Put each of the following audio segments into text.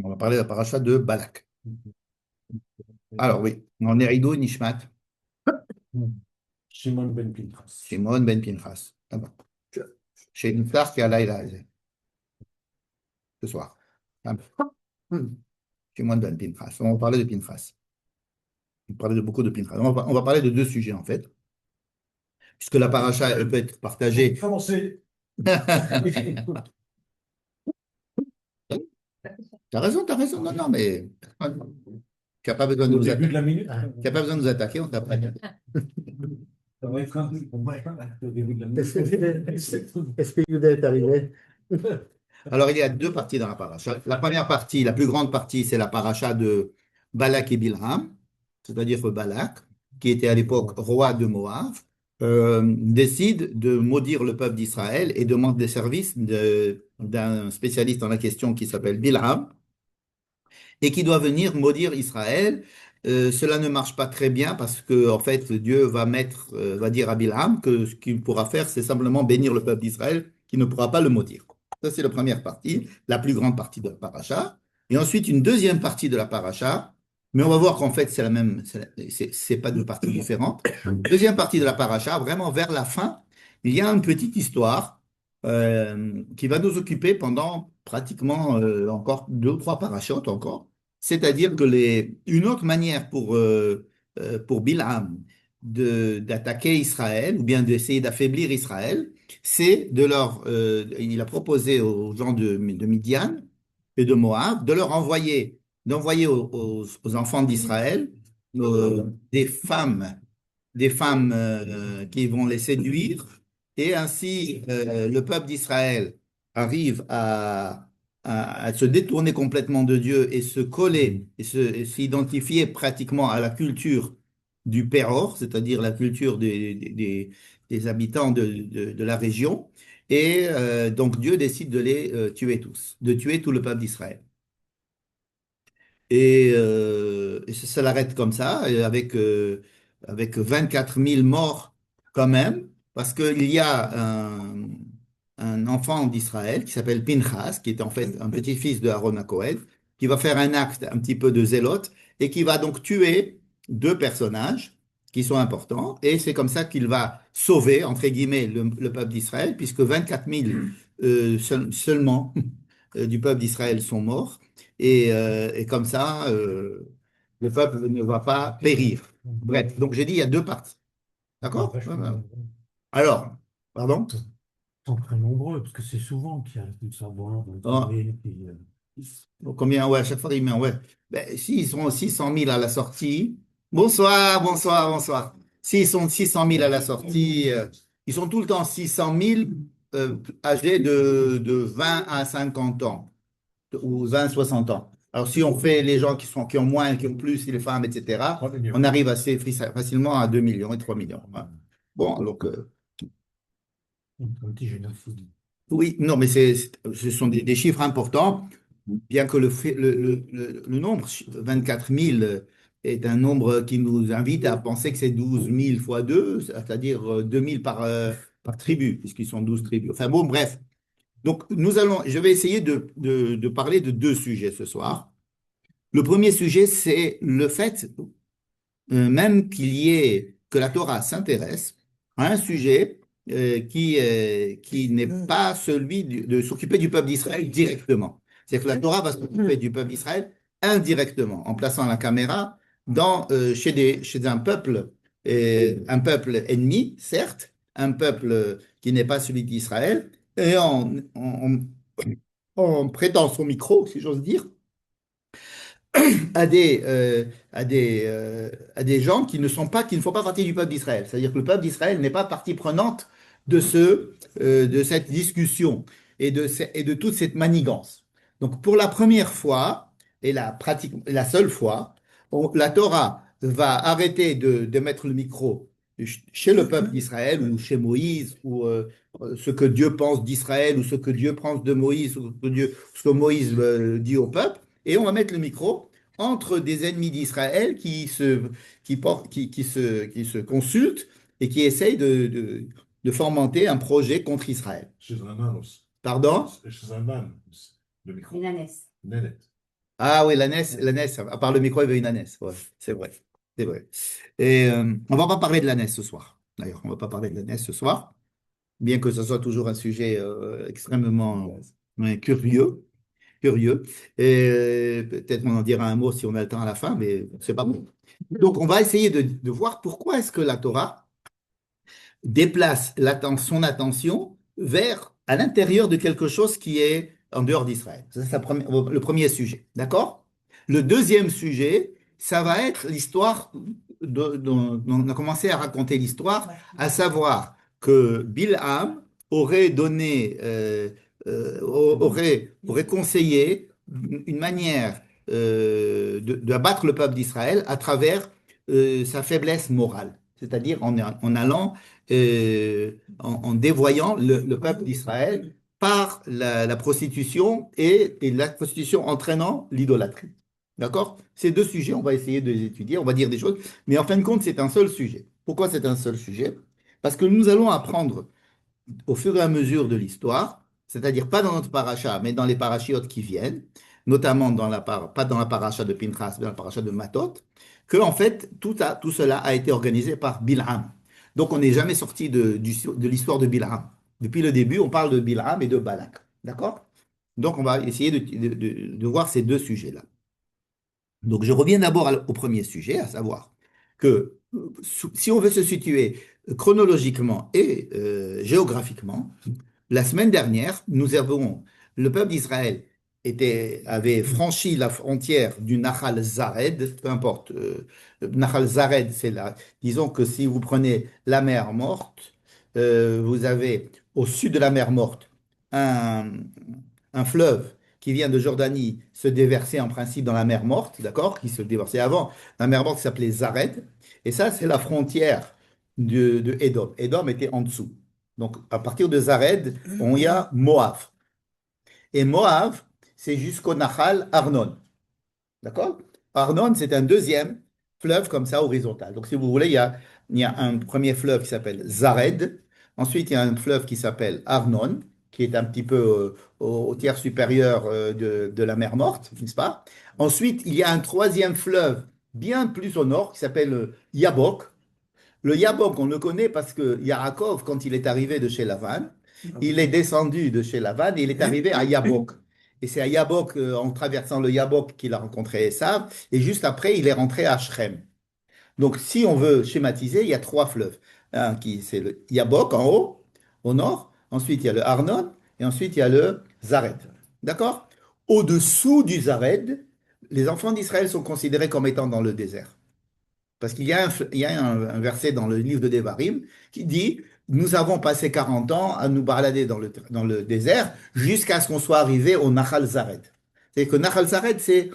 On va parler de la paracha de Balak. Alors oui, on est Rido Nishmat, Shimon ben Pinchas. Shimon ben Pinchas. Ah bon. Chez une star qui est à Laïla ce soir. Ah bon. Shimon ben Pinchas. On va parler de Pinchas. On va parler de beaucoup de Pinchas. On va parler de deux sujets en fait, puisque la paracha elle peut être partagée. Commencez. T'as raison. Non, non, mais tu n'as pas besoin de Au nous début de attaquer. la minute. Tu n'as pas besoin de nous attaquer, on t'apprête. Ça va être un peu au début de la minute. Est-ce que Yuda est arrivé? Alors, il y a deux parties dans la paracha. La première partie, la plus grande partie, c'est la paracha de Balak et Bilham, c'est-à-dire que Balak, qui était à l'époque roi de Moab, décide de maudire le peuple d'Israël et demande des services d'un spécialiste en la question qui s'appelle Bilham et qui doit venir maudire Israël. Cela ne marche pas très bien parce que, en fait, Dieu va dire à Bilham que ce qu'il pourra faire, c'est simplement bénir le peuple d'Israël qui ne pourra pas le maudire. Ça, c'est la première partie, la plus grande partie de la paracha. Et ensuite, une deuxième partie de la paracha, mais on va voir qu'en fait, c'est la même, c'est pas deux parties différentes. Deuxième partie de la paracha, vraiment vers la fin, il y a une petite histoire qui va nous occuper pendant pratiquement encore deux ou trois parachutes encore. C'est-à-dire que une autre manière pour Bilham d'attaquer Israël ou bien d'essayer d'affaiblir Israël, c'est il a proposé aux gens de Midian et de Moab de d'envoyer aux enfants d'Israël des femmes qui vont les séduire, et ainsi le peuple d'Israël arrive à se détourner complètement de Dieu et se coller et s'identifier pratiquement à la culture du Péror, c'est-à-dire la culture des habitants de la région. Et donc Dieu décide de les tuer tous, de tuer tout le peuple d'Israël. Et ça l'arrête comme ça, et avec 24 000 morts quand même, parce qu'il y a un enfant d'Israël qui s'appelle Pinchas, qui est en fait un petit-fils de Aaron à Cohen, qui va faire un acte un petit peu de zélote, et qui va donc tuer deux personnages qui sont importants, et c'est comme ça qu'il va sauver, entre guillemets, le peuple d'Israël, puisque 24 000 seulement du peuple d'Israël sont morts. Et comme ça, le peuple ne va pas périr. Bref, donc j'ai dit il y a deux parties. D'accord? Voilà. Alors, pardon? Ils sont très nombreux, parce que c'est souvent qu'il y a tout ça, bon, Ah, donc combien? Ouais, à chaque fois, il met, ouais. Ben, s'ils sont 600 000 à la sortie, bonsoir. S'ils sont 600 000 à la sortie, ils sont tout le temps 600 000 âgés de 20 à 50 ans, ou 20, 60 ans. Alors, si on fait les gens qui ont moins, qui ont plus, les femmes, etc., 3 millions. on arrive assez facilement à 2 millions et 3 millions. Voilà. Bon, donc, Un petit génocide. oui, non, mais ce sont des chiffres importants, bien que le nombre, 24 000, est un nombre qui nous invite à penser que c'est 12 000 fois 2, c'est-à-dire 2 000 par tribu, puisqu'ils sont 12 tribus. Enfin bon, bref. Donc, je vais essayer de parler de deux sujets ce soir. Le premier sujet, c'est le fait même que la Torah s'intéresse à un sujet qui n'est pas celui de s'occuper du peuple d'Israël directement. C'est que la Torah va s'occuper du peuple d'Israël indirectement, en plaçant la caméra chez un peuple ennemi, certes, un peuple qui n'est pas celui d'Israël, et en prêtant son micro, si j'ose dire, à des gens qui ne font pas partie du peuple d'Israël. C'est-à-dire que le peuple d'Israël n'est pas partie prenante de cette discussion et de toute cette manigance. Donc, pour la première fois, et la seule fois, la Torah va arrêter de mettre le micro chez le peuple d'Israël ou chez Moïse ou ce que Dieu pense d'Israël ou ce que Dieu pense de Moïse ou ce que Moïse dit au peuple, et on va mettre le micro entre des ennemis d'Israël qui se consultent et qui essayent de fomenter un projet contre Israël. Chez un âne aussi. Pardon? Chez un âne aussi. Le micro. Une ânesse. Nénet. Ah oui, la NES, à part le micro, il y avait une NES. Ouais, c'est vrai. C'est vrai. Et on va pas parler de la NES ce soir. D'ailleurs, on va pas parler de la NES ce soir, bien que ce soit toujours un sujet extrêmement ouais, curieux. Curieux. Et peut-être on en dira un mot si on a le temps à la fin, mais c'est pas bon. Donc, on va essayer de voir pourquoi est-ce que la Torah déplace son attention vers, à l'intérieur de quelque chose qui est en dehors d'Israël. Ça, c'est le premier sujet. D'accord? Le deuxième sujet, ça va être l'histoire dont on a commencé à raconter l'histoire, à savoir que Bilham aurait donné, aurait conseillé une manière d'abattre le peuple d'Israël à travers sa faiblesse morale, c'est-à-dire en allant en dévoyant le peuple d'Israël par la prostitution et la prostitution entraînant l'idolâtrie. D'accord? Ces deux sujets, on va essayer de les étudier, on va dire des choses, mais en fin de compte, c'est un seul sujet. Pourquoi c'est un seul sujet? Parce que nous allons apprendre au fur et à mesure de l'histoire, c'est-à-dire pas dans notre paracha, mais dans les parachiotes qui viennent, notamment pas dans la paracha de Pinchas, mais dans la paracha de Matot, que en fait tout cela a été organisé par Bilham. Donc on n'est jamais sorti de l'histoire de Bilham. Depuis le début, on parle de Bilham et de Balak. D'accord? Donc on va essayer de voir ces deux sujets-là. Donc je reviens d'abord au premier sujet, à savoir que si on veut se situer chronologiquement et géographiquement, la semaine dernière, le peuple d'Israël avait franchi la frontière du Nahal Zared, peu importe. Nahal Zared, disons que si vous prenez la mer Morte, vous avez au sud de la mer Morte un, un fleuve qui vient de Jordanie se déverser en principe dans la mer Morte, d'accord, qui se déversait avant, la mer Morte qui s'appelait Zared, et ça c'est la frontière de Édom. Édom était en dessous. Donc, à partir de Zared, on y a Moab. Et Moab, c'est jusqu'au Nahal Arnon. D'accord? Arnon, c'est un deuxième fleuve comme ça, horizontal. Donc, si vous voulez, il y a un premier fleuve qui s'appelle Zared. Ensuite, il y a un fleuve qui s'appelle Arnon, qui est un petit peu au tiers supérieur de la mer Morte, n'est-ce pas? Ensuite, il y a un troisième fleuve bien plus au nord qui s'appelle Yabok. Le Yabok, on le connaît parce que Yaakov, quand il est arrivé de chez Lavan, il est descendu de chez Lavan et il est arrivé à Yabok. Et c'est à Yabok, en traversant le Yabok, qu'il a rencontré Esav. Et juste après, il est rentré à Shrem. Donc, si on veut schématiser, il y a trois fleuves. C'est le Yabok en haut, au nord. Ensuite, il y a le Arnon. Et ensuite, il y a le Zared. D'accord? Au-dessous du Zared, les enfants d'Israël sont considérés comme étant dans le désert. Parce qu'il y a un verset dans le livre de Devarim qui dit, nous avons passé 40 ans à nous balader dans le désert jusqu'à ce qu'on soit arrivé au Nahal Zared. C'est que Nahal Zared, si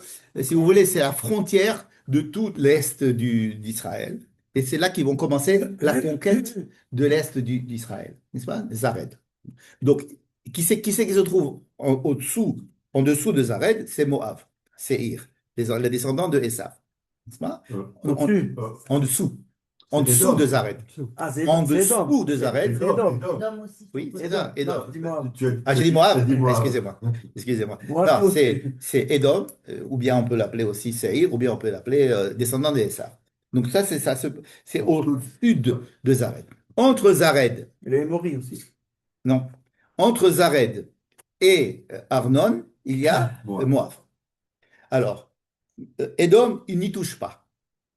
vous voulez, c'est la frontière de tout l'est d'Israël. Et c'est là qu'ils vont commencer la conquête de l'est d'Israël, n'est-ce pas? Zared. Donc, qui c'est qui se trouve en dessous de Zared? C'est Moab, Séhir, les descendants de Esav. N'est-ce pas? Au-dessus. En dessous. En C'est dessous de Edom. Zared. Ah, En c'est Edom. dessous de Zared. Edom. Edom aussi. Oui, c'est Edom. ça, Edom. Non, dis-moi. Ah, j'ai dit Moab. Dis Moab. Excusez-moi. Excusez-moi. Moi Non, aussi. c'est Edom, ou bien on peut l'appeler aussi Seir, ou bien on peut l'appeler descendant des Esav. Donc ça, c'est au sud de Zared. Entre Zared, Il est mort aussi. non, entre Zared et Arnon, il y a Moab. Moab. Alors, Edom, il n'y touche pas.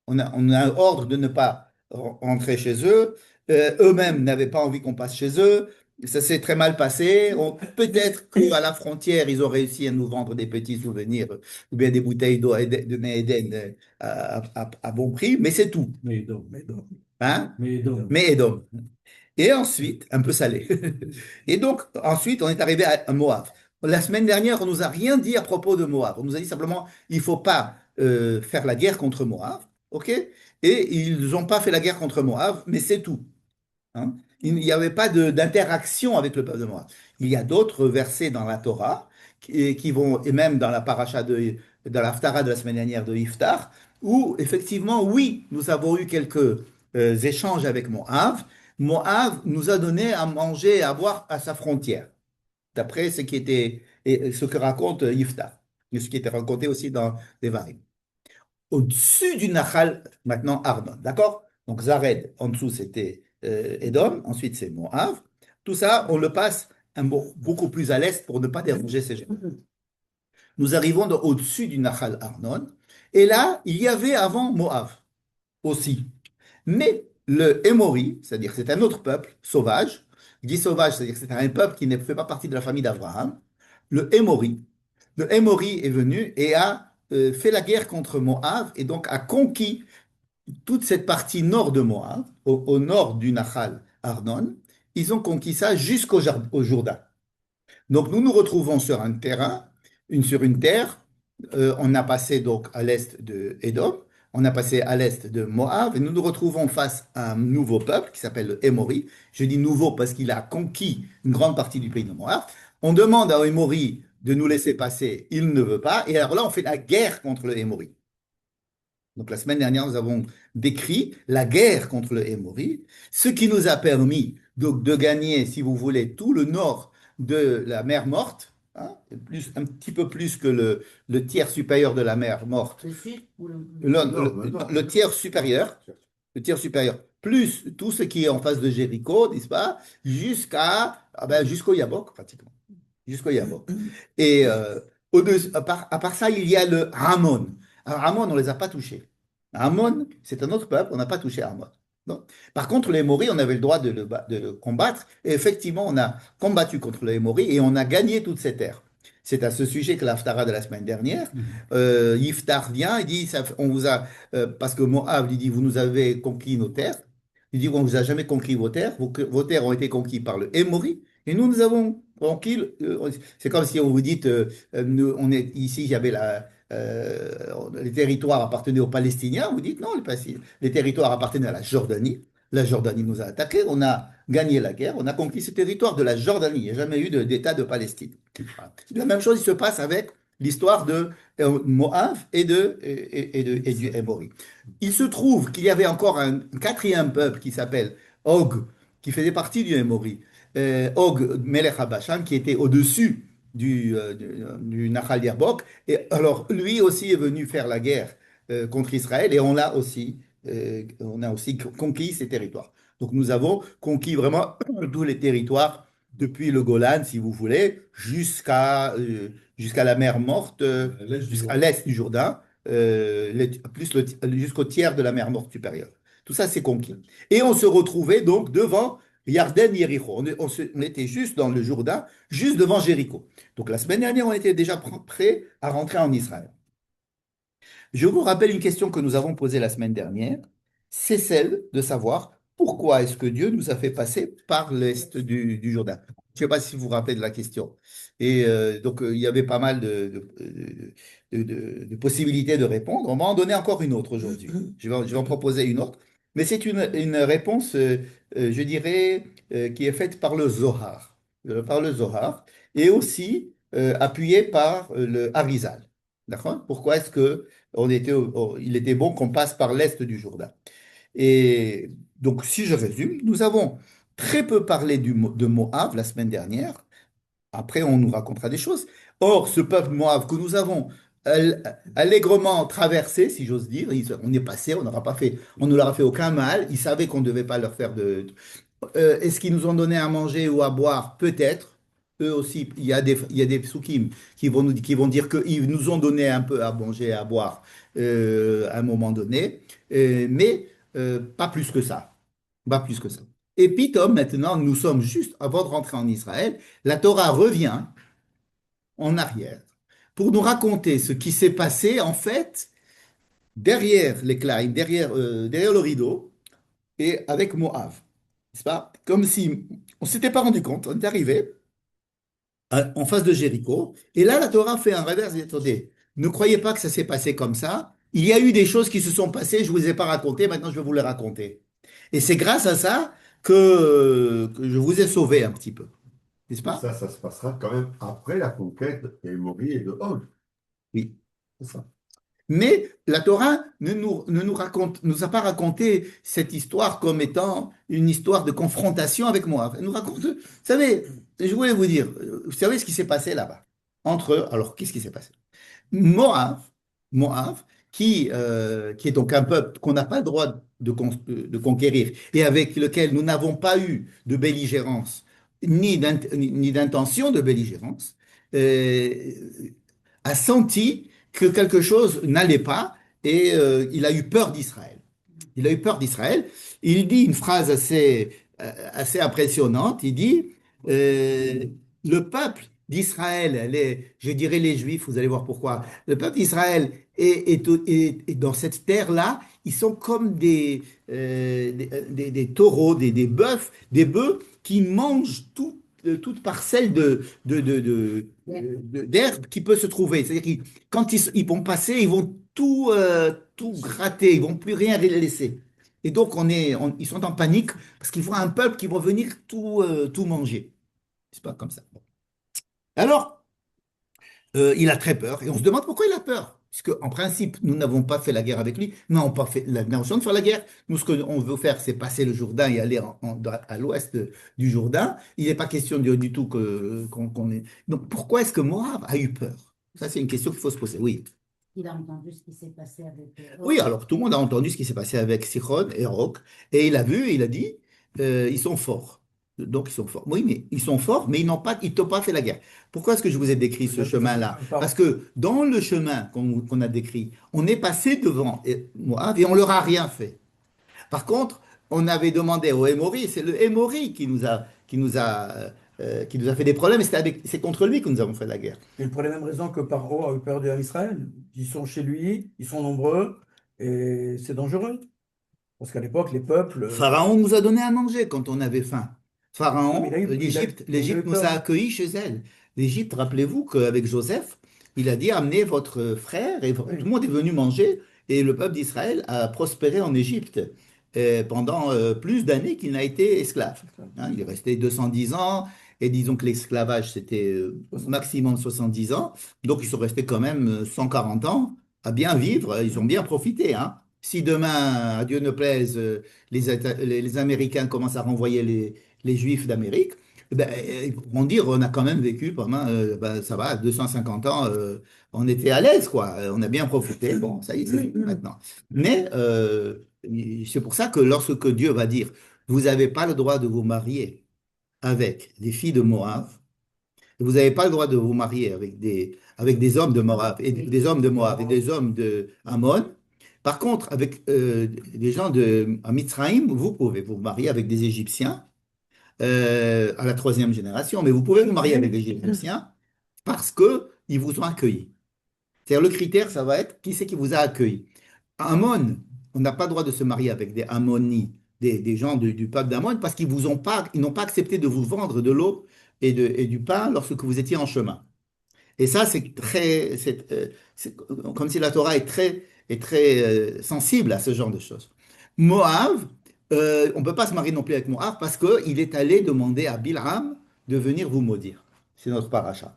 On a un ordre de ne pas rentrer chez eux. Eux-mêmes n'avaient pas envie qu'on passe chez eux. Ça s'est très mal passé. Peut-être qu'à la frontière, ils ont réussi à nous vendre des petits souvenirs ou bien des bouteilles d'eau de Mé Eden à bon prix, mais c'est tout. Mais Edom, mais Edom. Hein? Mais Edom. Mais Edom. Et ensuite, un peu salé. Et donc, ensuite, on est arrivé à Moab. La semaine dernière, on nous a rien dit à propos de Moab. On nous a dit simplement, il faut pas faire la guerre contre Moab, ok? Et ils n'ont pas fait la guerre contre Moab, mais c'est tout. Hein. Il n'y avait pas d'interaction avec le peuple de Moab. Il y a d'autres versets dans la Torah qui vont, et même dans la paracha dans l'Haftara de la semaine dernière de Iftar, où effectivement, oui, nous avons eu quelques échanges avec Moab. Moab nous a donné à manger et à boire à sa frontière, d'après ce qui était et ce que raconte Iftar. ce qui était raconté aussi dans Devarim. Au-dessus du Nahal, maintenant Arnon, d'accord? Donc Zared, en dessous c'était Édom, ensuite c'est Moab. Tout ça, on le passe beaucoup plus à l'est pour ne pas déranger ces gens. Nous arrivons au-dessus du Nahal Arnon, et là, il y avait avant Moab aussi. Mais le Émori, c'est-à-dire c'est un autre peuple sauvage, je dis sauvage, c'est-à-dire que c'est un peuple qui ne fait pas partie de la famille d'Abraham, le Émori. Le Émori est venu et a fait la guerre contre Moab et donc a conquis toute cette partie nord de Moab, au nord du Nahal Arnon. Ils ont conquis ça au Jourdain. Donc nous nous retrouvons sur un terrain, sur une terre. On a passé donc à l'est de Édom, on a passé à l'est de Moab, et nous nous retrouvons face à un nouveau peuple qui s'appelle le Émori. Je dis nouveau parce qu'il a conquis une grande partie du pays de Moab. On demande à Émori de nous laisser passer, il ne veut pas, et alors là on fait la guerre contre le Émori. Donc la semaine dernière, nous avons décrit la guerre contre le Hémori, ce qui nous a permis donc de gagner, si vous voulez, tout le nord de la mer Morte, hein, un petit peu plus que le tiers supérieur de la mer Morte. Le tiers supérieur, plus tout ce qui est en face de Jéricho, n'est-ce pas, jusqu'au Yabok, pratiquement. Jusqu'au Yabok. Et à part ça, il y a le Hamon. Alors, Hamon, on ne les a pas touchés. Hamon, c'est un autre peuple, on n'a pas touché Hamon. Non. Par contre, les Moris, on avait le droit de le combattre. Et effectivement, on a combattu contre les Moris et on a gagné toutes ces terres. C'est à ce sujet que l'Haftara de la semaine dernière, Yiftar vient, il dit, on vous a, parce que Moab, il dit, vous nous avez conquis nos terres. Il dit, on ne vous a jamais conquis vos terres. Vos terres ont été conquises par le Émori. Et nous avons conquis. C'est comme si on vous dit, on est ici, il y avait les territoires appartenaient aux Palestiniens. Vous dites non, les territoires appartenaient à la Jordanie. La Jordanie nous a attaqués, on a gagné la guerre, on a conquis ce territoire de la Jordanie. Il n'y a jamais eu d'État de Palestine. La même chose il se passe avec l'histoire de Moab et du Hémori. Il se trouve qu'il y avait encore un quatrième peuple qui s'appelle Og, qui faisait partie du Hémori. Og Melech HaBashan, qui était au-dessus du Nahal Yerbok. Et alors, lui aussi est venu faire la guerre contre Israël et on a aussi conquis ces territoires. Donc, nous avons conquis vraiment tous les territoires depuis le Golan, si vous voulez, jusqu'à la mer Morte, jusqu'à l'est du Jourdain, jusqu'au tiers de la mer Morte supérieure. Tout ça, c'est conquis. Et on se retrouvait donc devant Yarden Yericho. On était juste dans le Jourdain, juste devant Jéricho. Donc la semaine dernière, on était déjà prêt à rentrer en Israël. Je vous rappelle une question que nous avons posée la semaine dernière, c'est celle de savoir pourquoi est-ce que Dieu nous a fait passer par l'est du Jourdain. Je ne sais pas si vous vous rappelez de la question. Et donc, il y avait pas mal de possibilités de répondre. On va en donner encore une autre aujourd'hui. Je vais en proposer une autre. Mais c'est une réponse, je dirais, qui est faite par le Zohar. Par le Zohar. Et aussi appuyée par le Harizal. D'accord? Pourquoi est-ce que il était bon qu'on passe par l'est du Jourdain? Et donc, si je résume, nous avons très peu parlé de Moab la semaine dernière. Après, on nous racontera des choses. Or, ce peuple Moab que nous avons allègrement traversé, si j'ose dire, on est passé, on ne leur a fait aucun mal. Ils savaient qu'on ne devait pas leur faire est-ce qu'ils nous ont donné à manger ou à boire? Peut-être. Eux aussi, il y a des psukim qui vont dire qu'ils nous ont donné un peu à manger et à boire à un moment donné, mais pas plus que ça. Pas plus que ça. Et puis, Tom, maintenant, nous sommes juste avant de rentrer en Israël, la Torah revient en arrière pour nous raconter ce qui s'est passé, en fait, derrière les Klein, derrière le rideau, et avec Moab. N'est-ce pas? Comme si on ne s'était pas rendu compte, on est arrivé en face de Jéricho, et là, la Torah fait un revers, et dit, attendez, ne croyez pas que ça s'est passé comme ça, il y a eu des choses qui se sont passées, je ne vous ai pas racontées, maintenant je vais vous les raconter. Et c'est grâce à ça que je vous ai sauvé un petit peu, n'est-ce Et pas? ça se passera quand même après la conquête d'Émori et de Og. Oui, c'est ça. Mais la Torah ne nous a pas raconté cette histoire comme étant une histoire de confrontation avec Moab. Elle nous raconte, vous savez, je voulais vous dire, vous savez ce qui s'est passé là-bas? Entre eux, alors qu'est-ce qui s'est passé? Moab, Moab, qui est donc un peuple qu'on n'a pas le droit de conquérir et avec lequel nous n'avons pas eu de belligérance ni d'intention de belligérance, euh, a senti que quelque chose n'allait pas et il a eu peur d'Israël. Il a eu peur d'Israël. Il dit une phrase assez impressionnante. Il dit, euh, le peuple d'Israël, je dirais les Juifs, vous allez voir pourquoi. Le peuple d'Israël est dans cette terre-là, ils sont comme des taureaux, des bœufs qui mangent toute parcelle d'herbe qui peut se trouver. C'est-à-dire que quand ils vont passer, ils vont tout gratter, ils vont plus rien laisser. Et donc, ils sont en panique parce qu'ils voient un peuple qui va venir tout manger. C'est pas comme ça. Bon. Alors, il a très peur et on se demande pourquoi il a peur. Puisque, en principe, nous n'avons pas fait la guerre avec lui, nous n'avons pas fait l'intention de faire la guerre. Nous, ce qu'on veut faire, c'est passer le Jourdain et aller à l'ouest du Jourdain. Il n'est pas question du tout qu'on ait. Donc, pourquoi est-ce que Moab a eu peur? Ça, c'est une question qu'il faut se poser. Oui. Il a entendu ce qui s'est passé avec Oui, alors tout le monde a entendu ce qui s'est passé avec Sichon et Og, et il a vu, et il a dit, ils sont forts. Donc ils sont forts. Oui, mais ils sont forts, mais ils n'ont pas fait la guerre. Pourquoi est-ce que je vous ai décrit ce chemin-là? Parce que dans le chemin qu'on a décrit, on est passé devant Moab et on leur a rien fait. Par contre, on avait demandé au Émori, c'est le Émori qui nous a fait des problèmes, et c'est contre lui que nous avons fait la guerre. Et pour les mêmes raisons que Paro a eu peur d'Israël. Ils sont chez lui, ils sont nombreux, et c'est dangereux. Parce qu'à l'époque, les peuples. Pharaon nous a donné à manger quand on avait faim. Non, mais Pharaon, il a eu l'Égypte nous a peur. accueillis chez elle. L'Égypte, rappelez-vous qu'avec Joseph, il a dit amenez votre frère et tout le Oui. monde est venu manger et le peuple d'Israël a prospéré en Égypte pendant plus d'années qu'il n'a été esclave. Hein, il est resté 210 ans et disons que l'esclavage c'était maximum 70 ans. Donc ils sont restés quand même 140 ans à bien vivre. Ils ont bien profité. Hein. Si demain, à Dieu ne plaise, les Américains commencent à renvoyer les Juifs d'Amérique, eh ben, ils pourront dire on a quand même vécu pendant, ben, ça va, 250 ans, on était à l'aise, quoi. On a bien profité. Bon, ça y est, c'est fini maintenant. Mais c'est pour ça que lorsque Dieu va dire, vous n'avez pas le droit de vous marier avec des filles de Moab, vous n'avez pas le droit de vous marier avec des hommes de Moab et des hommes de Moab et des hommes de Ammon. Par contre, avec des gens à Mitzraïm, vous pouvez vous marier avec des Égyptiens à la troisième génération, mais vous pouvez vous marier avec des Égyptiens parce qu'ils vous ont accueillis. C'est-à-dire le critère, ça va être qui c'est qui vous a accueilli. Ammon, on n'a pas le droit de se marier avec des Ammonites, des gens du peuple d'Ammon, parce ils n'ont pas accepté de vous vendre de l'eau et du pain lorsque vous étiez en chemin. Et ça, c'est comme si la Torah est très sensible à ce genre de choses. Moab, on ne peut pas se marier non plus avec Moab parce qu'il est allé demander à Bilham de venir vous maudire. C'est notre paracha.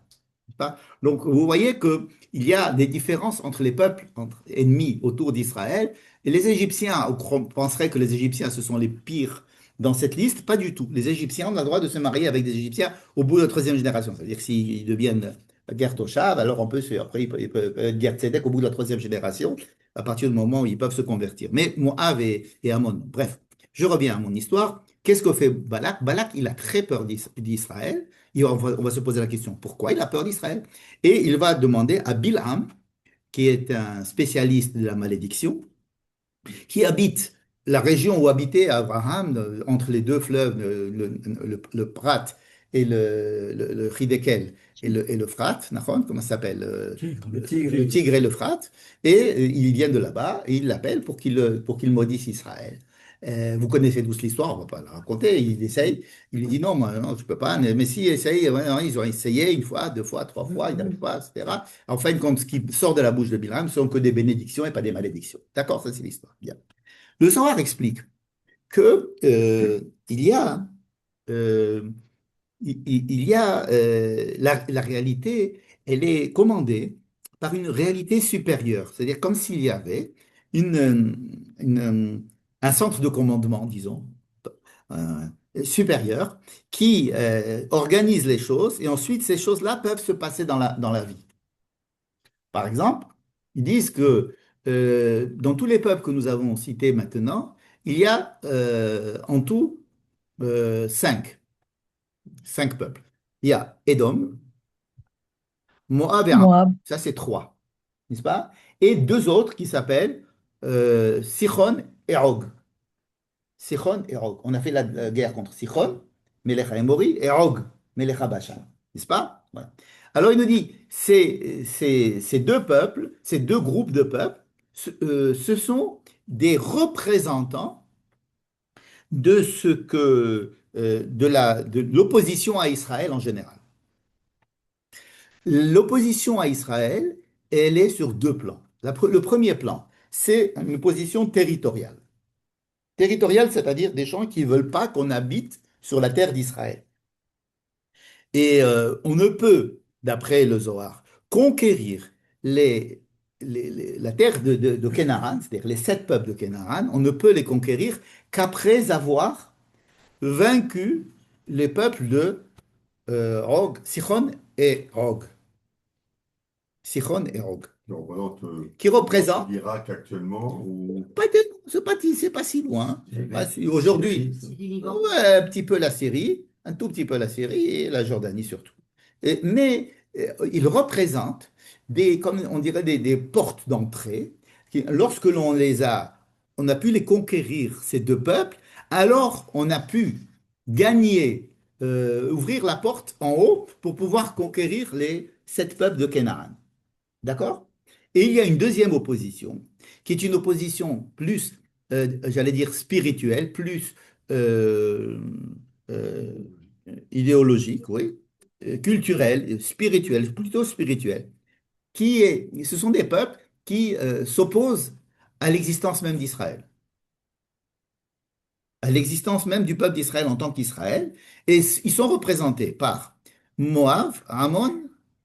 Pas. Donc, vous voyez qu'il y a des différences entre les peuples entre ennemis autour d'Israël. Et les Égyptiens, on penserait que les Égyptiens, ce sont les pires dans cette liste. Pas du tout. Les Égyptiens, on a le droit de se marier avec des Égyptiens au bout de la troisième génération. C'est-à-dire que s'ils deviennent guerre Toshav, alors après, ils peuvent être guerre Tzedek au bout de la troisième génération, à partir du moment où ils peuvent se convertir. Mais Moab et Ammon. Bref, je reviens à mon histoire. Qu'est-ce que fait Balak? Balak, il a très peur d'Israël. Et on va se poser la question, pourquoi il a peur d'Israël? Et il va demander à Bilham, qui est un spécialiste de la malédiction, qui habite la région où habitait Abraham, entre les deux fleuves, le Prat et le Hiddekel et le Frat, comment ça s'appelle? Le Tigre et le Frat. Et il vient de là-bas et il l'appelle pour qu'il maudisse Israël. Vous connaissez tous l'histoire, on ne va pas la raconter. Il essaye, il lui dit non, moi, non, je ne peux pas. Mais si, essaye, ouais, non, ils ont essayé une fois, deux fois, trois fois, ils n'arrivent pas, etc. Enfin, quand ce qui sort de la bouche de Bilham, ce sont que des bénédictions et pas des malédictions. D'accord, ça c'est l'histoire. Bien. Le Zohar explique que il y a, euh, il y a la réalité, elle est commandée par une réalité supérieure, c'est-à-dire comme s'il y avait un centre de commandement, disons, euh, supérieur, qui organise les choses, et ensuite ces choses-là peuvent se passer dans la vie. Par exemple, ils disent que dans tous les peuples que nous avons cités maintenant, il y a en tout cinq, cinq peuples. Il y a Édom, Moab et Ammon. Moab. Ça, c'est trois, n'est-ce pas? Et deux autres qui s'appellent Sichon et Og. Sichon et Og. On a fait la guerre contre Sichon, Melech HaEmori, et Og, Melech HaBashan. N'est-ce pas? Voilà. Alors il nous dit, ces deux peuples, ces deux groupes de peuples, ce sont des représentants de ce que, de l'opposition à Israël en général. L'opposition à Israël, elle est sur deux plans. Le premier plan, c'est une opposition territoriale. Territoriale, c'est-à-dire des gens qui ne veulent pas qu'on habite sur la terre d'Israël. Et on ne peut, d'après le Zohar, conquérir la terre de Canaan, c'est-à-dire les sept peuples de Canaan, on ne peut les conquérir qu'après avoir vaincu les peuples de Og, Sichon et Og. Sichon et Og. Donc, voilà, Qui représente. l'Irak actuellement ou... C'est pas si loin. C'est Aujourd'hui, C'est du Liban. ouais, un petit peu la Syrie, un tout petit peu la Syrie et la Jordanie surtout. Mais ils représentent comme on dirait, des portes d'entrée. Lorsque on a pu les conquérir, ces deux peuples, alors on a pu gagner, ouvrir la porte en haut pour pouvoir conquérir les sept peuples de Canaan. D'accord? Et il y a une deuxième opposition, qui est une opposition plus, j'allais dire, spirituelle, plus euh, euh, idéologique, oui, culturelle, spirituelle, plutôt spirituelle, ce sont des peuples qui s'opposent à l'existence même d'Israël, à l'existence même du peuple d'Israël en tant qu'Israël, et ils sont représentés par Moab, Ammon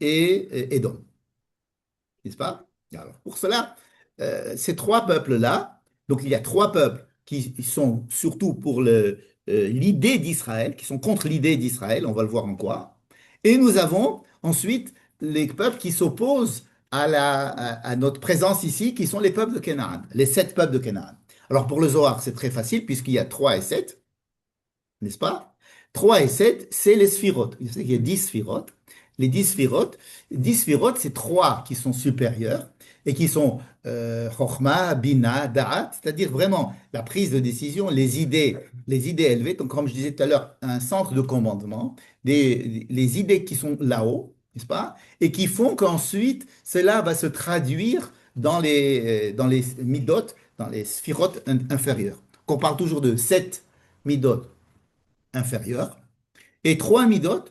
et Édom. N'est-ce pas? Alors, pour cela, ces trois peuples-là, donc il y a trois peuples qui sont surtout pour l'idée d'Israël, qui sont contre l'idée d'Israël, on va le voir en quoi. Et nous avons ensuite les peuples qui s'opposent à notre présence ici, qui sont les peuples de Canaan, les sept peuples de Canaan. Alors pour le Zohar, c'est très facile, puisqu'il y a 3 et 7, n'est-ce pas? 3 et 7, c'est les sphirotes. Vous savez qu'il y a 10 sphirotes. Les 10 sphirotes, c'est trois qui sont supérieurs et qui sont Chokhmah, Bina, Da'at, c'est-à-dire vraiment la prise de décision, les idées élevées. Donc, comme je disais tout à l'heure, un centre de commandement, les idées qui sont là-haut, n'est-ce pas? Et qui font qu'ensuite, cela va se traduire dans les midot, dans les sphirotes inférieures. Qu'on parle toujours de 7 midot inférieures et 3 midot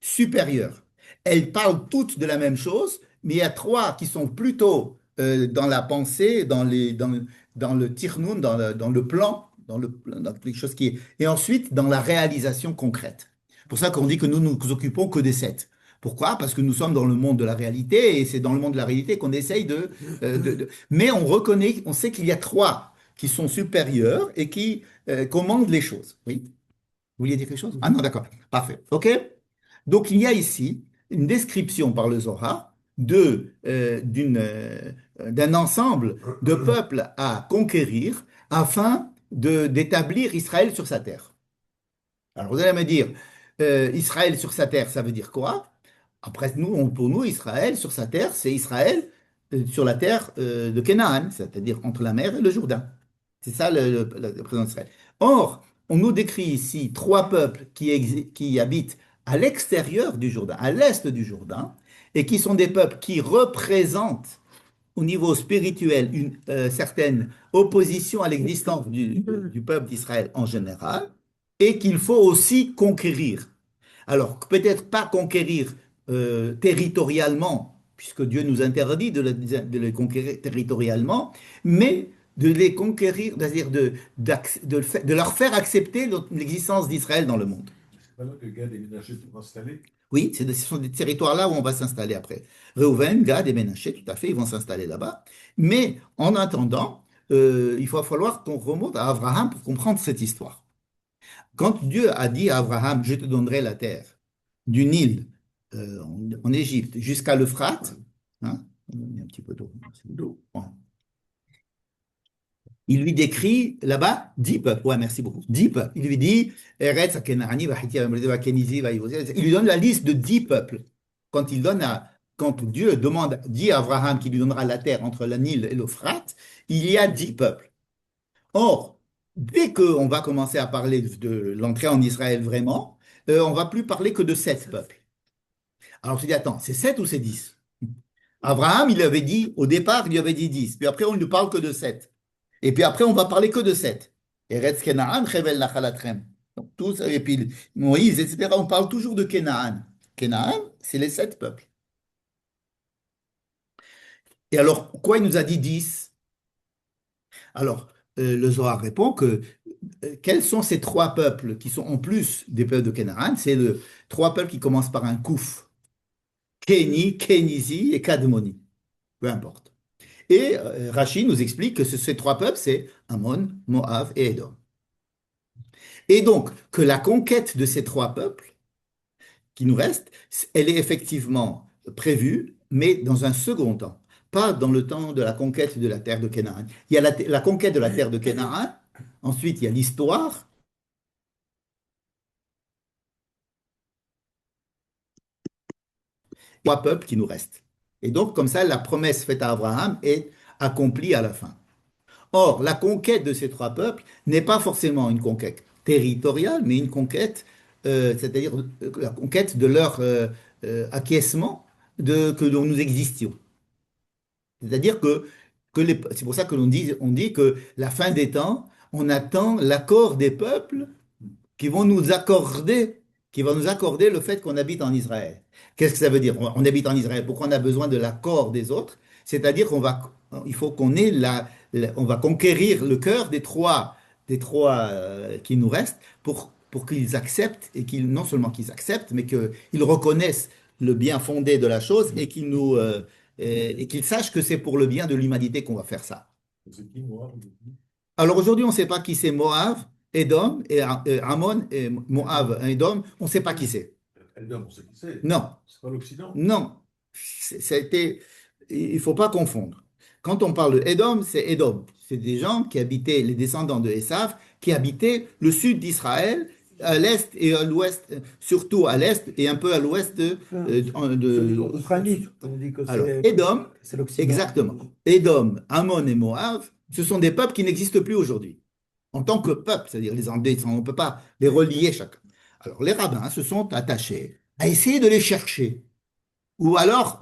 supérieures. Elles parlent toutes de la même chose, mais il y a trois qui sont plutôt dans la pensée, dans le tirnoun, dans le plan, dans quelque chose qui est, et ensuite dans la réalisation concrète. C'est pour ça qu'on dit que nous nous occupons que des sept. Pourquoi? Parce que nous sommes dans le monde de la réalité, et c'est dans le monde de la réalité qu'on essaye Mais on reconnaît, on sait qu'il y a trois qui sont supérieurs et qui commandent les choses. Oui. Vous vouliez dire quelque chose? Ah non, d'accord. Parfait. OK? Donc, il y a ici une description par le Zohar d'un ensemble de peuples à conquérir afin d'établir Israël sur sa terre. Alors, vous allez me dire, Israël sur sa terre, ça veut dire quoi? Après, pour nous, Israël sur sa terre, c'est Israël sur la terre de Canaan, c'est-à-dire entre la mer et le Jourdain. C'est ça le président d'Israël. Or, on nous décrit ici trois peuples qui habitent à l'extérieur du Jourdain, à l'est du Jourdain, et qui sont des peuples qui représentent au niveau spirituel une certaine opposition à l'existence du peuple d'Israël en général, et qu'il faut aussi conquérir. Alors, peut-être pas conquérir territorialement, puisque Dieu nous interdit de les conquérir territorialement, mais de les conquérir, c'est-à-dire de leur faire accepter l'existence d'Israël dans le monde. C'est pas là que Gad et Ménaché sont installés? Oui, ce sont des territoires là où on va s'installer après. Reuven, Gad et Ménaché, tout à fait, ils vont s'installer là-bas. Mais en attendant, il va falloir qu'on remonte à Abraham pour comprendre cette histoire. Quand Dieu a dit à Abraham, je te donnerai la terre du Nil en Égypte jusqu'à l'Euphrate, hein, petit peu d'eau. Bon. Il lui décrit là-bas 10 peuples. Ouais, merci beaucoup. 10 peuples. Il lui dit, Eretz, Akenani, Vahiti, Vakenizi, Vaïvosi. Il lui donne la liste de 10 peuples. Quand Dieu dit à Abraham qu'il lui donnera la terre entre le Nil et l'Euphrate, il y a 10 peuples. Or, dès qu'on va commencer à parler de l'entrée en Israël vraiment, on va plus parler que de 7 peuples. Alors, tu dis, attends, c'est 7 ou c'est 10? Abraham, il avait dit, au départ, il lui avait dit 10. Puis après, on ne parle que de 7. Et puis après, on va parler que de 7. Eretz Kenaan, Chevel Nachalatrem. Donc, tous, et puis Moïse, etc. On parle toujours de Kenaan. Kenaan, c'est les 7 peuples. Et alors, pourquoi il nous a dit 10? Alors, le Zohar répond que quels sont ces 3 peuples qui sont en plus des peuples de Kenaan? C'est les 3 peuples qui commencent par un kouf. Kéni, Kénizi et Kadmoni. Peu importe. Et Rashi nous explique que ces 3 peuples, c'est Ammon, Moab et Édom. Et donc, que la conquête de ces 3 peuples qui nous restent, elle est effectivement prévue, mais dans un second temps, pas dans le temps de la conquête de la terre de Canaan. Il y a la conquête de la terre de Canaan, ensuite il y a l'histoire. 3 peuples qui nous restent. Et donc, comme ça, la promesse faite à Abraham est accomplie à la fin. Or, la conquête de ces 3 peuples n'est pas forcément une conquête territoriale, mais une conquête, c'est-à-dire la conquête de leur acquiescement que nous existions. C'est-à-dire c'est pour ça que on dit que la fin des temps, on attend l'accord des peuples qui vont nous accorder, qui vont nous accorder le fait qu'on habite en Israël. Qu'est-ce que ça veut dire? On habite en Israël. Pourquoi on a besoin de l'accord des autres? C'est-à-dire il faut qu'on ait on va conquérir le cœur des trois qui nous restent pour qu'ils acceptent et non seulement qu'ils acceptent, mais qu'ils reconnaissent le bien fondé de la chose et qu'ils sachent que c'est pour le bien de l'humanité qu'on va faire ça. C'est qui, moi? Alors aujourd'hui, on ne sait pas qui c'est Moab, Édom, et Ammon, et Moab, Édom, on ne sait pas qui c'est. Edom, on sait qui c'est. Non, C'est pas l'Occident. non. Il ne faut pas confondre. Quand on parle de Édom, c'est Édom. C'est des gens qui habitaient, les descendants de Esav, qui habitaient le sud d'Israël, à l'est et à l'ouest, surtout à l'est et un peu à l'ouest Israélite, on dit que Alors, Édom, c'est l'Occident. exactement. Édom, Ammon et Moab, ce sont des peuples qui n'existent plus aujourd'hui. En tant que peuple, c'est-à-dire les Andés, on ne peut pas les relier chacun. Alors, les rabbins se sont attachés à essayer de les chercher. Ou alors,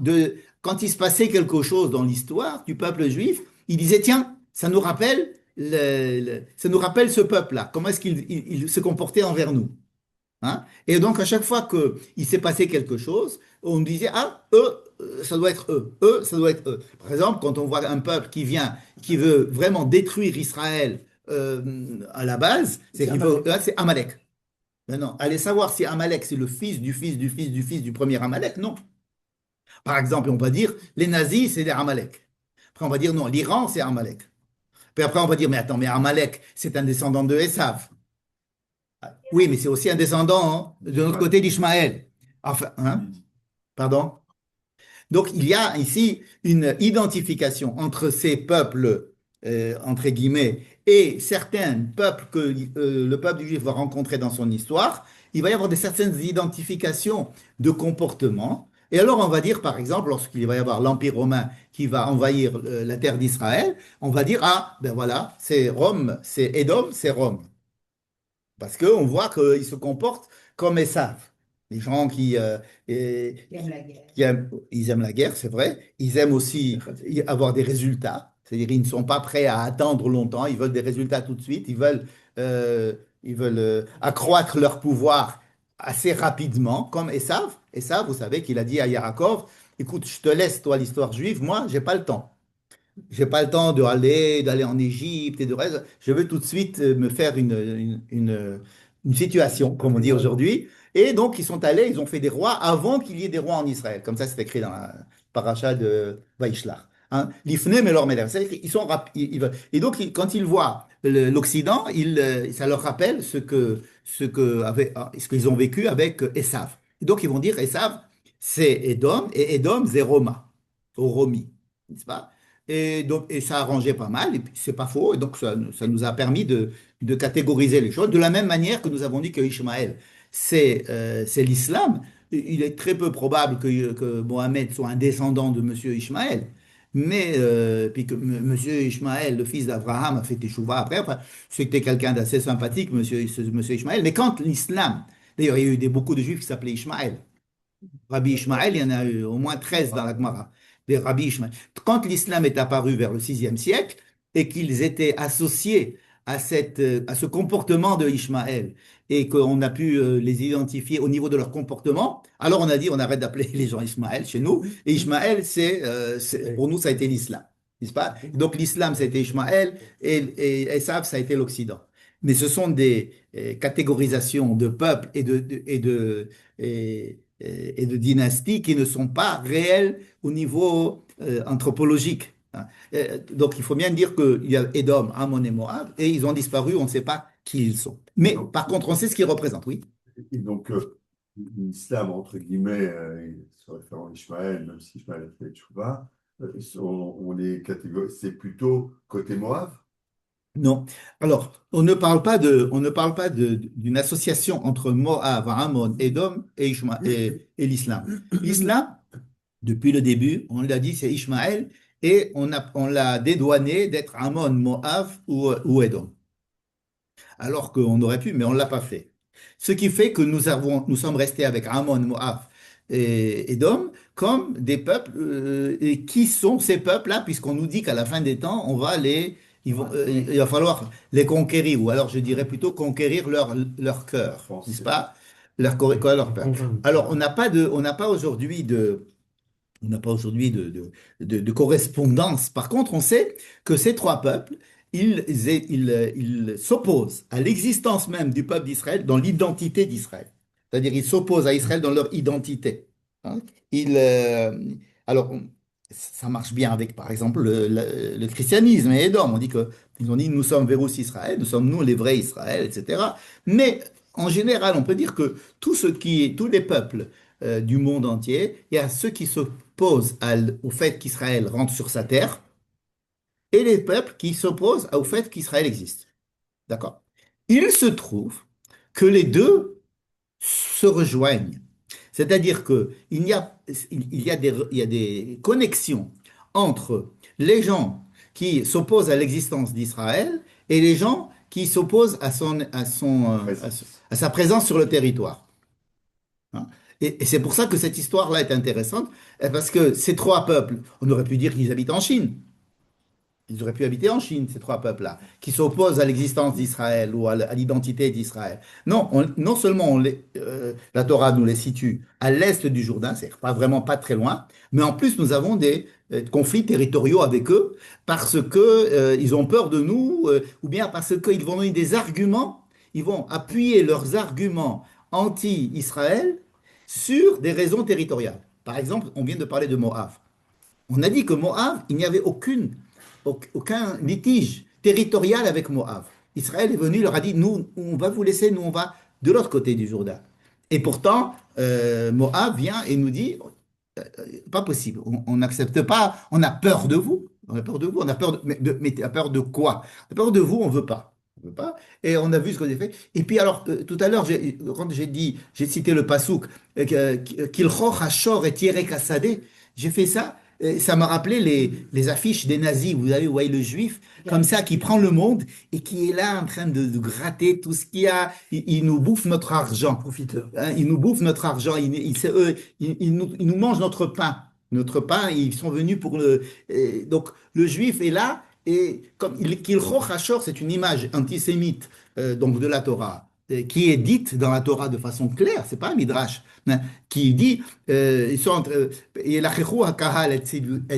quand il se passait quelque chose dans l'histoire du peuple juif, ils disaient, tiens, ça nous rappelle, ça nous rappelle ce peuple-là. Comment est-ce qu'il se comportait envers nous? Hein? Et donc, à chaque fois qu'il s'est passé quelque chose, on disait, ah, eux, ça doit être eux. Eux, ça doit être eux. Par exemple, quand on voit un peuple qui veut vraiment détruire Israël à la base, c'est Amalek. Mais non, allez savoir si Amalek, c'est le fils du fils du fils du fils du premier Amalek. Non. Par exemple, on va dire, les nazis, c'est des Amalek. Après, on va dire, non, l'Iran, c'est Amalek. Puis après, on va dire, mais attends, mais Amalek, c'est un descendant de Esav. Oui, mais c'est aussi un descendant de notre côté d'Ishmaël. Enfin, hein? Pardon? Donc, il y a ici une identification entre ces peuples, entre guillemets, et certains peuples que le peuple juif va rencontrer dans son histoire. Il va y avoir certaines identifications de comportement. Et alors, on va dire, par exemple, lorsqu'il va y avoir l'Empire romain qui va envahir la terre d'Israël, on va dire, ah, ben voilà, c'est Rome, c'est Édom, c'est Rome. Parce qu'on voit qu'ils se comportent comme Esav. Les gens qui aiment la guerre. ils aiment la guerre, c'est vrai. Ils aiment aussi avoir des résultats. C'est-à-dire ils ne sont pas prêts à attendre longtemps. Ils veulent des résultats tout de suite. Ils veulent accroître leur pouvoir assez rapidement, comme Esav. Esav, vous savez qu'il a dit à Yaakov, écoute, je te laisse, toi, l'histoire juive. Moi, j'ai pas le temps. J'ai pas le temps d'aller en Égypte et de reste. Je veux tout de suite me faire une situation, comme on dit aujourd'hui. Et donc, ils sont allés, ils ont fait des rois avant qu'il y ait des rois en Israël. Comme ça, c'est écrit dans la paracha de Vaishlach. Hein? L'Ifne, Melor, Melech. Ils sont et donc, quand ils voient l'Occident, ça leur rappelle ce qu'ils ont vécu avec Esav. Et donc, ils vont dire Esav, c'est Édom, et Édom, c'est Roma, au Romi. n'est-ce pas? Et donc, et ça arrangeait pas mal, et puis c'est pas faux, et donc ça nous a permis de catégoriser les choses, de la même manière que nous avons dit que Ishmaël, c'est l'islam. Il est très peu probable que Mohamed soit un descendant de Monsieur Ishmaël, mais puis que Monsieur Ishmaël, le fils d'Abraham, a fait Teshuvah après, enfin, c'était quelqu'un d'assez sympathique, Monsieur Ishmaël, mais quand l'islam, d'ailleurs, il y a eu beaucoup de juifs qui s'appelaient Ishmaël. Rabbi Ishmael, il y en a eu au moins 13 dans la Gemara, des Rabbi Ishmael. Quand l'islam est apparu vers le 6e siècle et qu'ils étaient associés à ce comportement de Ishmaël et qu'on a pu les identifier au niveau de leur comportement, alors on a dit on arrête d'appeler les gens Ishmael chez nous. Et Ishmael, pour nous, ça a été l'islam. N'est-ce pas? Donc l'islam, c'était Ishmael et Esav, ça a été l'Occident. Mais ce sont des catégorisations de peuples et de dynasties qui ne sont pas réelles au niveau anthropologique, hein. Donc il faut bien dire qu'il y a Édom, Ammon et Moab, et ils ont disparu, on ne sait pas qui ils sont. Mais par contre, on sait ce qu'ils représentent, oui. Et donc, l'islam, entre guillemets, se référant à Ishmaël, même si Ishmaël a fait Tchouva, on les catégorise, c'est plutôt côté Moab? Non. Alors, on ne parle pas d'une association entre Moab, Ammon, Édom et l'islam. L'islam, depuis le début, on l'a dit, c'est Ishmaël, et on l'a dédouané d'être Ammon, Moab ou Édom. Alors qu'on aurait pu, mais on ne l'a pas fait. Ce qui fait que nous sommes restés avec Ammon, Moab et Édom comme des peuples. Et qui sont ces peuples-là, puisqu'on nous dit qu'à la fin des temps, il va falloir les conquérir, ou alors je dirais plutôt conquérir leur cœur, n'est-ce pas? Leur peur. Alors, on n'a pas aujourd'hui de correspondance. Par contre, on sait que ces trois peuples, ils s'opposent à l'existence même du peuple d'Israël dans l'identité d'Israël. C'est-à-dire, ils s'opposent à Israël dans leur identité, hein. Ils, alors, ça marche bien avec, par exemple, le christianisme et Édom. Ils ont dit, nous sommes Vérous Israël, nous sommes nous les vrais Israël, etc. Mais en général, on peut dire que tous les peuples du monde entier, il y a ceux qui s'opposent au fait qu'Israël rentre sur sa terre et les peuples qui s'opposent au fait qu'Israël existe. D'accord? Il se trouve que les deux se rejoignent. C'est-à-dire il y a des connexions entre les gens qui s'opposent à l'existence d'Israël et les gens qui s'opposent à sa présence sur le territoire, hein. Et c'est pour ça que cette histoire-là est intéressante, parce que ces trois peuples, on aurait pu dire qu'ils habitent en Chine. Ils auraient pu habiter en Chine, ces trois peuples-là, qui s'opposent à l'existence d'Israël ou à l'identité d'Israël. Non, non seulement la Torah nous les situe à l'est du Jourdain, c'est pas très loin, mais en plus nous avons des conflits territoriaux avec eux parce que ils ont peur de nous, ou bien parce qu'ils vont donner des arguments, ils vont appuyer leurs arguments anti-Israël sur des raisons territoriales. Par exemple, on vient de parler de Moab. On a dit que Moab, il n'y avait aucun litige territorial avec Moab. Israël est venu, leur a dit, nous, on va vous laisser, nous, on va de l'autre côté du Jourdain. Et pourtant, Moab vient et nous dit, pas possible, on n'accepte pas, on a peur de vous, on a peur de vous, on a peur mais tu as peur de quoi? On a peur de vous, on veut pas. On veut pas. Et on a vu ce qu'on a fait. Et puis alors, tout à l'heure, quand j'ai cité le pasouk, Kilchoch Hashor et Tirek Hasadeh, j'ai fait ça. Et ça m'a rappelé les affiches des nazis. Vous avez, vous voyez le juif comme ça qui prend le monde et qui est là en train de gratter tout ce qu'il y a. Il nous bouffe notre argent. Profiteur. Hein, ils nous bouffent notre argent. C'est eux, ils nous mangent notre pain. Notre pain, ils sont venus pour le. Donc le juif est là et comme Kilchoch Hashor, c'est une image antisémite donc de la Torah qui est dite dans la Torah de façon claire. C'est pas un midrash, hein, qui dit ils sont Yelachechu hakahal et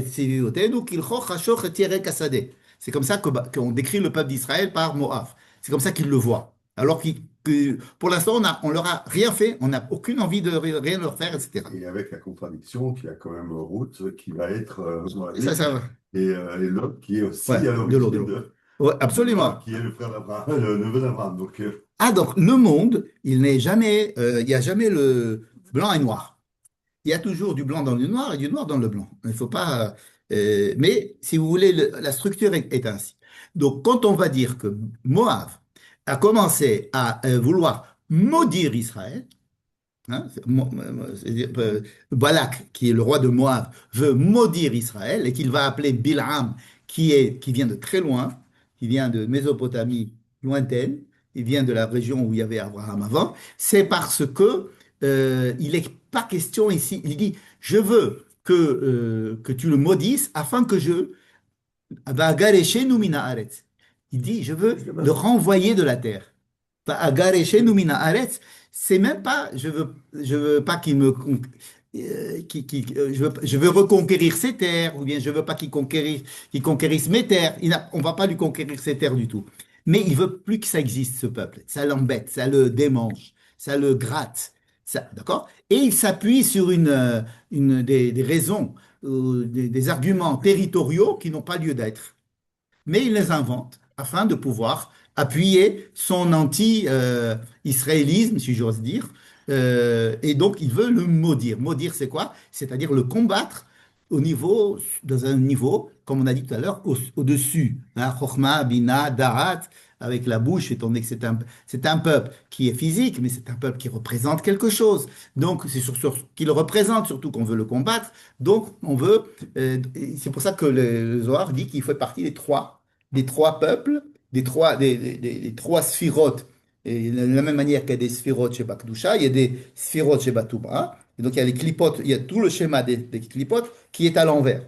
tzivioteinu kilchoch hashor et tirek hasadeh. C'est comme ça qu'on décrit le peuple d'Israël par Moab. C'est comme ça qu'ils le voient. Alors que pour l'instant, on leur a rien fait, on n'a aucune envie de rien leur faire, etc. Et avec la contradiction qu'il y a quand même Ruth qui va être Ça, et l'autre qui est aussi ouais, à de l'eau, de l'origine l'eau. Ouais, absolument. qui est le frère d'Abraham, le neveu d'Abraham. Donc, Ah, donc le monde, il n'y a jamais le blanc et noir. Il y a toujours du blanc dans le noir et du noir dans le blanc. Il faut pas. Mais si vous voulez, la structure est ainsi. Donc, quand on va dire que Moab a commencé à vouloir maudire Israël, hein, c'est-à-dire, Balak, qui est le roi de Moab, veut maudire Israël et qu'il va appeler Bilham, qui vient de très loin, qui vient de Mésopotamie lointaine, il vient de la région où il y avait Abraham avant, c'est parce que il n'est pas question ici, il dit, je veux que tu le maudisses afin que je Va'agareshenu mina haaretz. Il dit, je veux le renvoyer de la terre. Va'agareshenu mina haaretz, c'est même pas, je veux pas qu'il me, je veux reconquérir ses terres, ou bien je veux pas qu'il conquérisse mes terres. On va pas lui conquérir ses terres du tout. Mais il veut plus que ça existe, ce peuple. Ça l'embête, ça le démange, ça le gratte. D'accord? Et il s'appuie sur des raisons, des arguments territoriaux qui n'ont pas lieu d'être, mais il les invente afin de pouvoir appuyer son anti-israélisme, si j'ose dire. Et donc, il veut le maudire. Maudire, c'est quoi? C'est-à-dire le combattre dans un niveau, comme on a dit tout à l'heure, au-dessus. Hein, Chokhmah, Bina, Darat, avec la bouche, étant donné que c'est un peuple qui est physique, mais c'est un peuple qui représente quelque chose. Donc, c'est sur ce qu'il représente surtout qu'on veut le combattre. Donc, c'est pour ça que le Zohar dit qu'il fait partie des trois peuples, des trois sphirotes. Et de la même manière qu'il y a des sphirotes chez Bakdusha, il y a des sphirotes chez Batouba. Et donc il y a les clipotes, il y a tout le schéma des clipotes qui est à l'envers.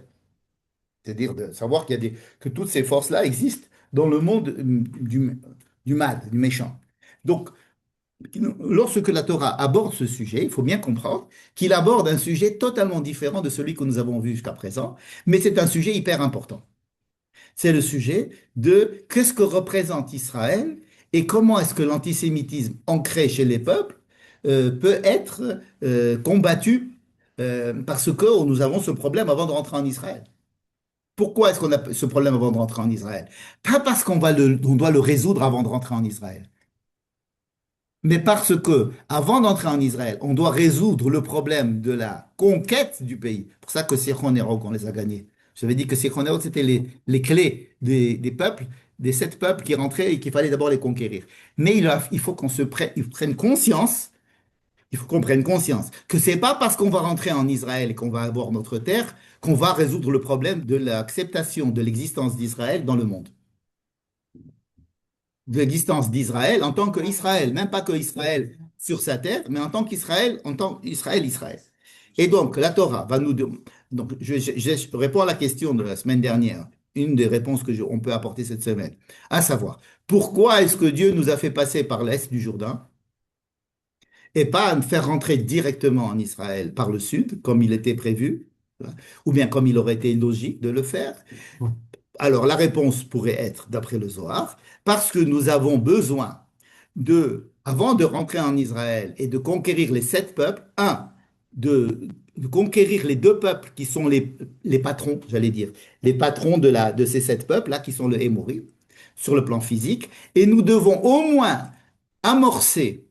C'est-à-dire de savoir que toutes ces forces-là existent dans le monde du mal, du méchant. Donc, lorsque la Torah aborde ce sujet, il faut bien comprendre qu'il aborde un sujet totalement différent de celui que nous avons vu jusqu'à présent, mais c'est un sujet hyper important. C'est le sujet de qu'est-ce que représente Israël et comment est-ce que l'antisémitisme ancré chez les peuples peut être combattu parce que nous avons ce problème avant de rentrer en Israël. Pourquoi est-ce qu'on a ce problème avant de rentrer en Israël? Pas parce on doit le résoudre avant de rentrer en Israël, mais parce que avant d'entrer en Israël, on doit résoudre le problème de la conquête du pays. C'est pour ça que Sichon et Og, on les a gagnés. J'avais dit que Sichon et Og, c'était les clés des peuples, des 7 peuples qui rentraient et qu'il fallait d'abord les conquérir. Mais il faut ils prennent conscience, il faut qu'on prenne conscience que c'est pas parce qu'on va rentrer en Israël et qu'on va avoir notre terre qu'on va résoudre le problème de l'acceptation de l'existence d'Israël dans le monde, de l'existence d'Israël en tant qu'Israël, même pas que Israël sur sa terre, mais en tant qu'Israël, en tant qu'Israël, Israël. Et donc, la Torah va nous... Donc, je réponds à la question de la semaine dernière, une des réponses on peut apporter cette semaine, à savoir, pourquoi est-ce que Dieu nous a fait passer par l'est du Jourdain et pas nous faire rentrer directement en Israël par le sud, comme il était prévu, ou bien comme il aurait été logique de le faire? Alors, la réponse pourrait être, d'après le Zohar, parce que nous avons besoin avant de rentrer en Israël et de conquérir les 7 peuples, de conquérir les 2 peuples qui sont les patrons, j'allais dire, les patrons de ces 7 peuples-là, qui sont le Hémori, sur le plan physique, et nous devons au moins amorcer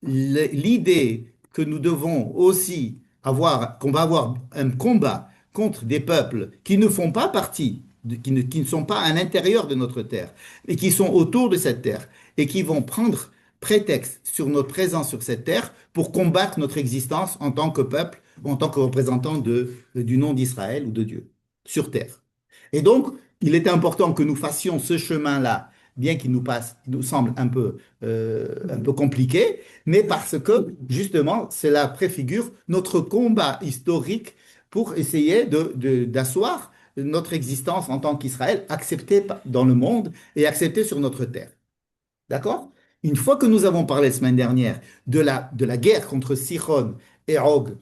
l'idée que nous devons aussi qu'on va avoir un combat contre des peuples qui ne font pas partie, qui ne sont pas à l'intérieur de notre terre, mais qui sont autour de cette terre et qui vont prendre prétexte sur notre présence sur cette terre pour combattre notre existence en tant que peuple, ou en tant que représentant du nom d'Israël ou de Dieu sur terre. Et donc, il est important que nous fassions ce chemin-là, bien qu'il nous semble un peu compliqué, mais parce que justement, cela préfigure notre combat historique pour essayer d'asseoir notre existence en tant qu'Israël, acceptée dans le monde et acceptée sur notre terre. D'accord? Une fois que nous avons parlé la semaine dernière de la guerre contre Sichon et Og,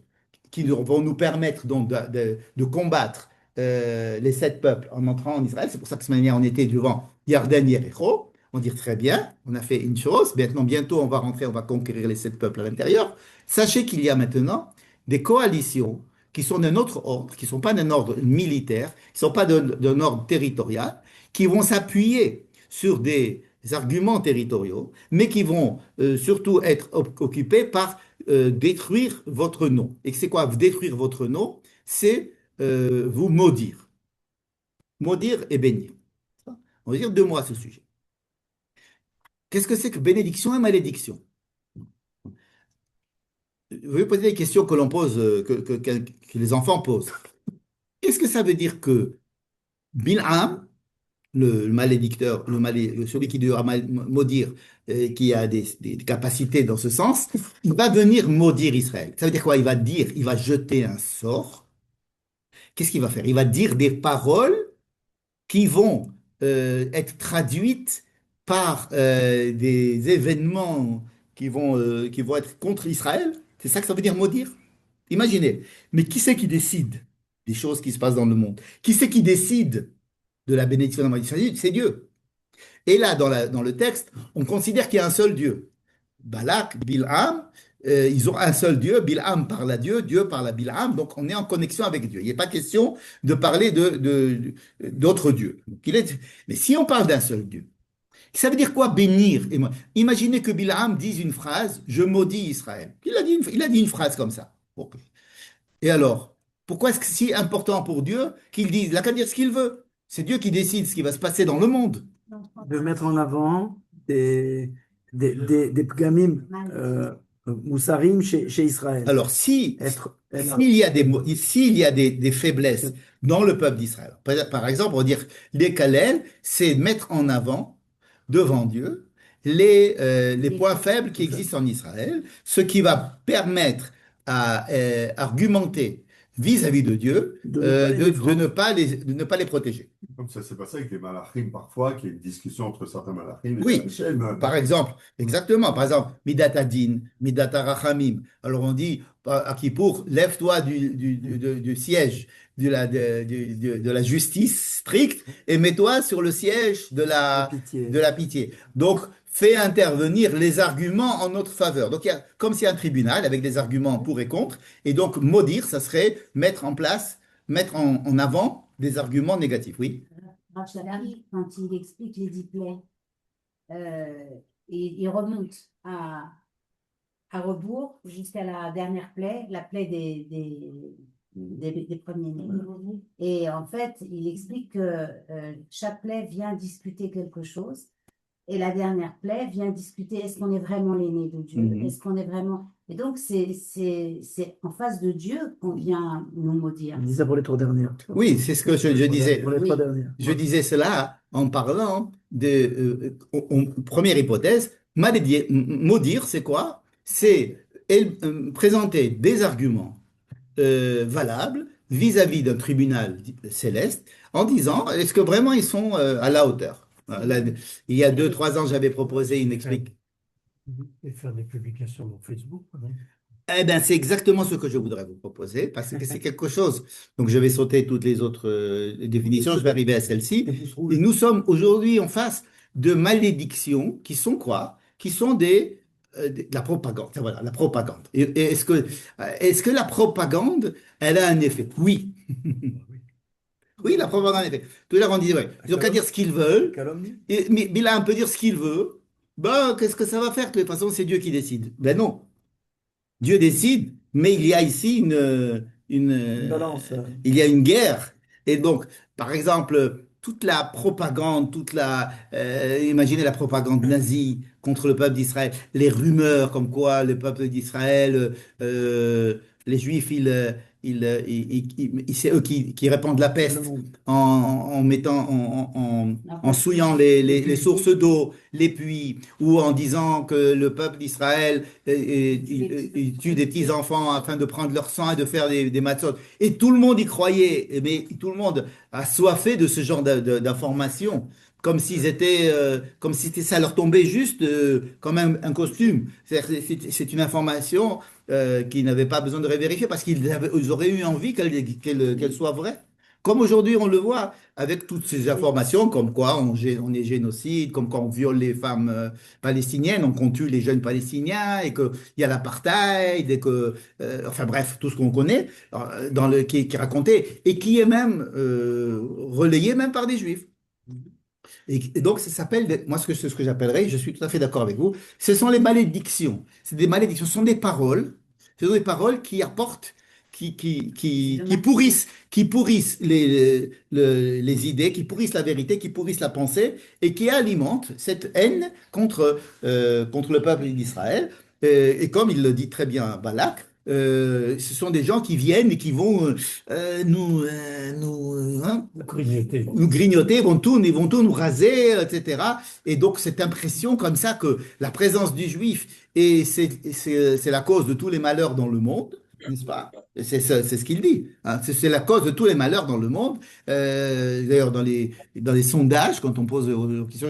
qui vont nous permettre donc de combattre les 7 peuples en entrant en Israël. C'est pour ça que cette manière, on était devant Yarden Yericho. On dit très bien, on a fait une chose. Maintenant, bientôt, on va rentrer, on va conquérir les 7 peuples à l'intérieur. Sachez qu'il y a maintenant des coalitions qui sont d'un autre ordre, qui ne sont pas d'un ordre militaire, qui ne sont pas d'un ordre territorial, qui vont s'appuyer sur des arguments territoriaux, mais qui vont surtout être occupés par détruire votre nom. Et c'est quoi détruire votre nom? C'est vous maudire. maudire et bénir. On va dire 2 mots à ce sujet. Qu'est-ce que c'est que bénédiction et malédiction? Je vais poser des questions que l'on pose, que les enfants posent. Qu'est-ce que ça veut dire que Bilham, le malédicteur, celui qui doit maudire, qui a des capacités dans ce sens, il va venir maudire Israël. Ça veut dire quoi? Il va dire, il va jeter un sort. Qu'est-ce qu'il va faire? Il va dire des paroles qui vont être traduites par des événements qui vont être contre Israël. C'est ça que ça veut dire maudire. Imaginez. Mais qui c'est qui décide des choses qui se passent dans le monde? Qui c'est qui décide de la bénédiction de la malédiction? C'est Dieu. Et là, dans le texte, on considère qu'il y a un seul Dieu. Balak, Bilham, ils ont un seul Dieu. Bilham parle à Dieu, Dieu parle à Bilham. Donc, on est en connexion avec Dieu. Il n'est pas question de parler d'autres dieux. Mais si on parle d'un seul Dieu, ça veut dire quoi bénir? Imaginez que Bilham dise une phrase, je maudis Israël. Il a dit une phrase comme ça. Ok. Et alors, pourquoi est-ce que c'est si important pour Dieu qu'il dise? Il n'a qu'à dire ce qu'il veut. C'est Dieu qui décide ce qui va se passer dans le monde. De mettre en avant des pgamim moussarim chez Israël. Alors, s'il y a des faiblesses dans le peuple d'Israël, par exemple, on va dire les Kalel, c'est mettre en avant devant Dieu les points faibles qui existent en Israël, ce qui va permettre à argumenter vis-à-vis de Dieu de ne pas les protéger. Comme ça s'est passé avec les malachim parfois, qu'il y a une discussion entre certains malachim et Oui, Hachem. par exemple, exactement, par exemple, Midat Adin, Midat Arachamim. Alors on dit à Kippour, lève-toi du siège de la justice stricte et mets-toi sur le siège de la pitié. Donc, fais intervenir les arguments en notre faveur. Donc, il y a comme s'il y a un tribunal avec des arguments pour et contre, et donc maudire, ça serait mettre en avant des arguments négatifs. Oui. Rav Shadari, quand il explique les 10 plaies, il remonte à rebours jusqu'à la dernière plaie, la plaie des premiers-nés. Et en fait, il explique que chaque plaie vient discuter quelque chose. Et la dernière plaie vient discuter est-ce qu'on est vraiment l'aîné de Dieu? Est-ce qu'on est vraiment. Et donc, c'est en face de Dieu qu'on vient nous maudire. Il dit ça pour les 3 dernières. Oui, c'est ce que je disais. Pour les 3 dernières. Je disais cela en parlant première hypothèse, maudire, c'est quoi? C'est présenter des arguments valables vis-à-vis d'un tribunal céleste en disant est-ce que vraiment ils sont à la hauteur? Il y a 2, 3 ans, j'avais proposé une explication. Et faire des publications dans Facebook, non? Eh bien, c'est exactement ce que je voudrais vous proposer, parce que c'est quelque chose. Donc, je vais sauter toutes les autres définitions, je vais arriver à celle-ci. Et nous sommes aujourd'hui en face de malédictions qui sont quoi? Qui sont de la propagande. Voilà, la propagande. Et est-ce que la propagande, elle a un effet? Oui. Oui, la propagande a un effet. Tout à l'heure, on disait, ouais, ils n'ont qu'à dire ce qu'ils veulent. Mais Bilham peut dire ce qu'il veut. Ben, qu'est-ce que ça va faire? De toute façon, c'est Dieu qui décide. Ben non. Dieu décide, mais il y a ici une balance. Il y a une guerre. Et donc, par exemple, toute la propagande, imaginez la propagande nazie contre le peuple d'Israël, les rumeurs comme quoi le peuple d'Israël, les Juifs, c'est eux qui répandent la peste en souillant les sources d'eau, les puits, ou en disant que le peuple d'Israël il tue des petits enfants afin de prendre leur sang et de faire des matzot. Et tout le monde y croyait, mais tout le monde a soifé de ce genre d'informations. Comme comme si ça leur tombait juste comme un costume. C'est une information qui n'avait pas besoin de vérifier parce ils auraient eu envie qu'elle soit vraie. Comme aujourd'hui, on le voit avec toutes ces informations, comme quoi on est génocide, comme quoi on viole les femmes palestiniennes, qu'on tue les jeunes palestiniens, et qu'il y a l'apartheid, et enfin bref, tout ce qu'on connaît, qui est raconté, et qui est même relayé même par des juifs. Et donc, ça s'appelle, moi, ce que j'appellerais, je suis tout à fait d'accord avec vous, ce sont les malédictions. C'est des malédictions, ce sont des paroles qui qui pourrissent les idées, qui pourrissent la vérité, qui pourrissent la pensée et qui alimentent cette haine contre le peuple d'Israël. Et comme il le dit très bien Balak, ce sont des gens qui viennent et qui vont Grignoter. nous grignoter, ils vont tout nous raser, etc. Et donc cette impression comme ça que la présence du juif, et c'est la cause de tous les malheurs dans le monde, n'est-ce pas? C'est ce qu'il dit, hein. C'est la cause de tous les malheurs dans le monde. D'ailleurs, dans les sondages, quand on pose aux questions,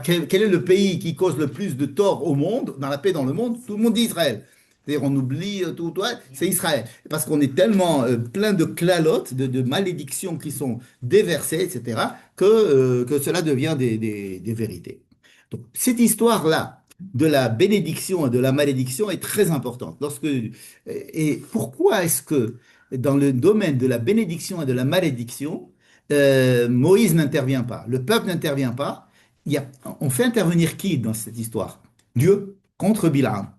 quel est le pays qui cause le plus de tort au monde, dans la paix dans le monde? Tout le monde dit Israël. C'est-à-dire, on oublie tout, ouais, c'est Israël. Parce qu'on est tellement plein de clalotes, de malédictions qui sont déversées, etc., que cela devient des vérités. Donc, cette histoire-là de la bénédiction et de la malédiction est très importante. Et pourquoi est-ce que dans le domaine de la bénédiction et de la malédiction, Moïse n'intervient pas, le peuple n'intervient pas? On fait intervenir qui dans cette histoire? Dieu contre Bilam.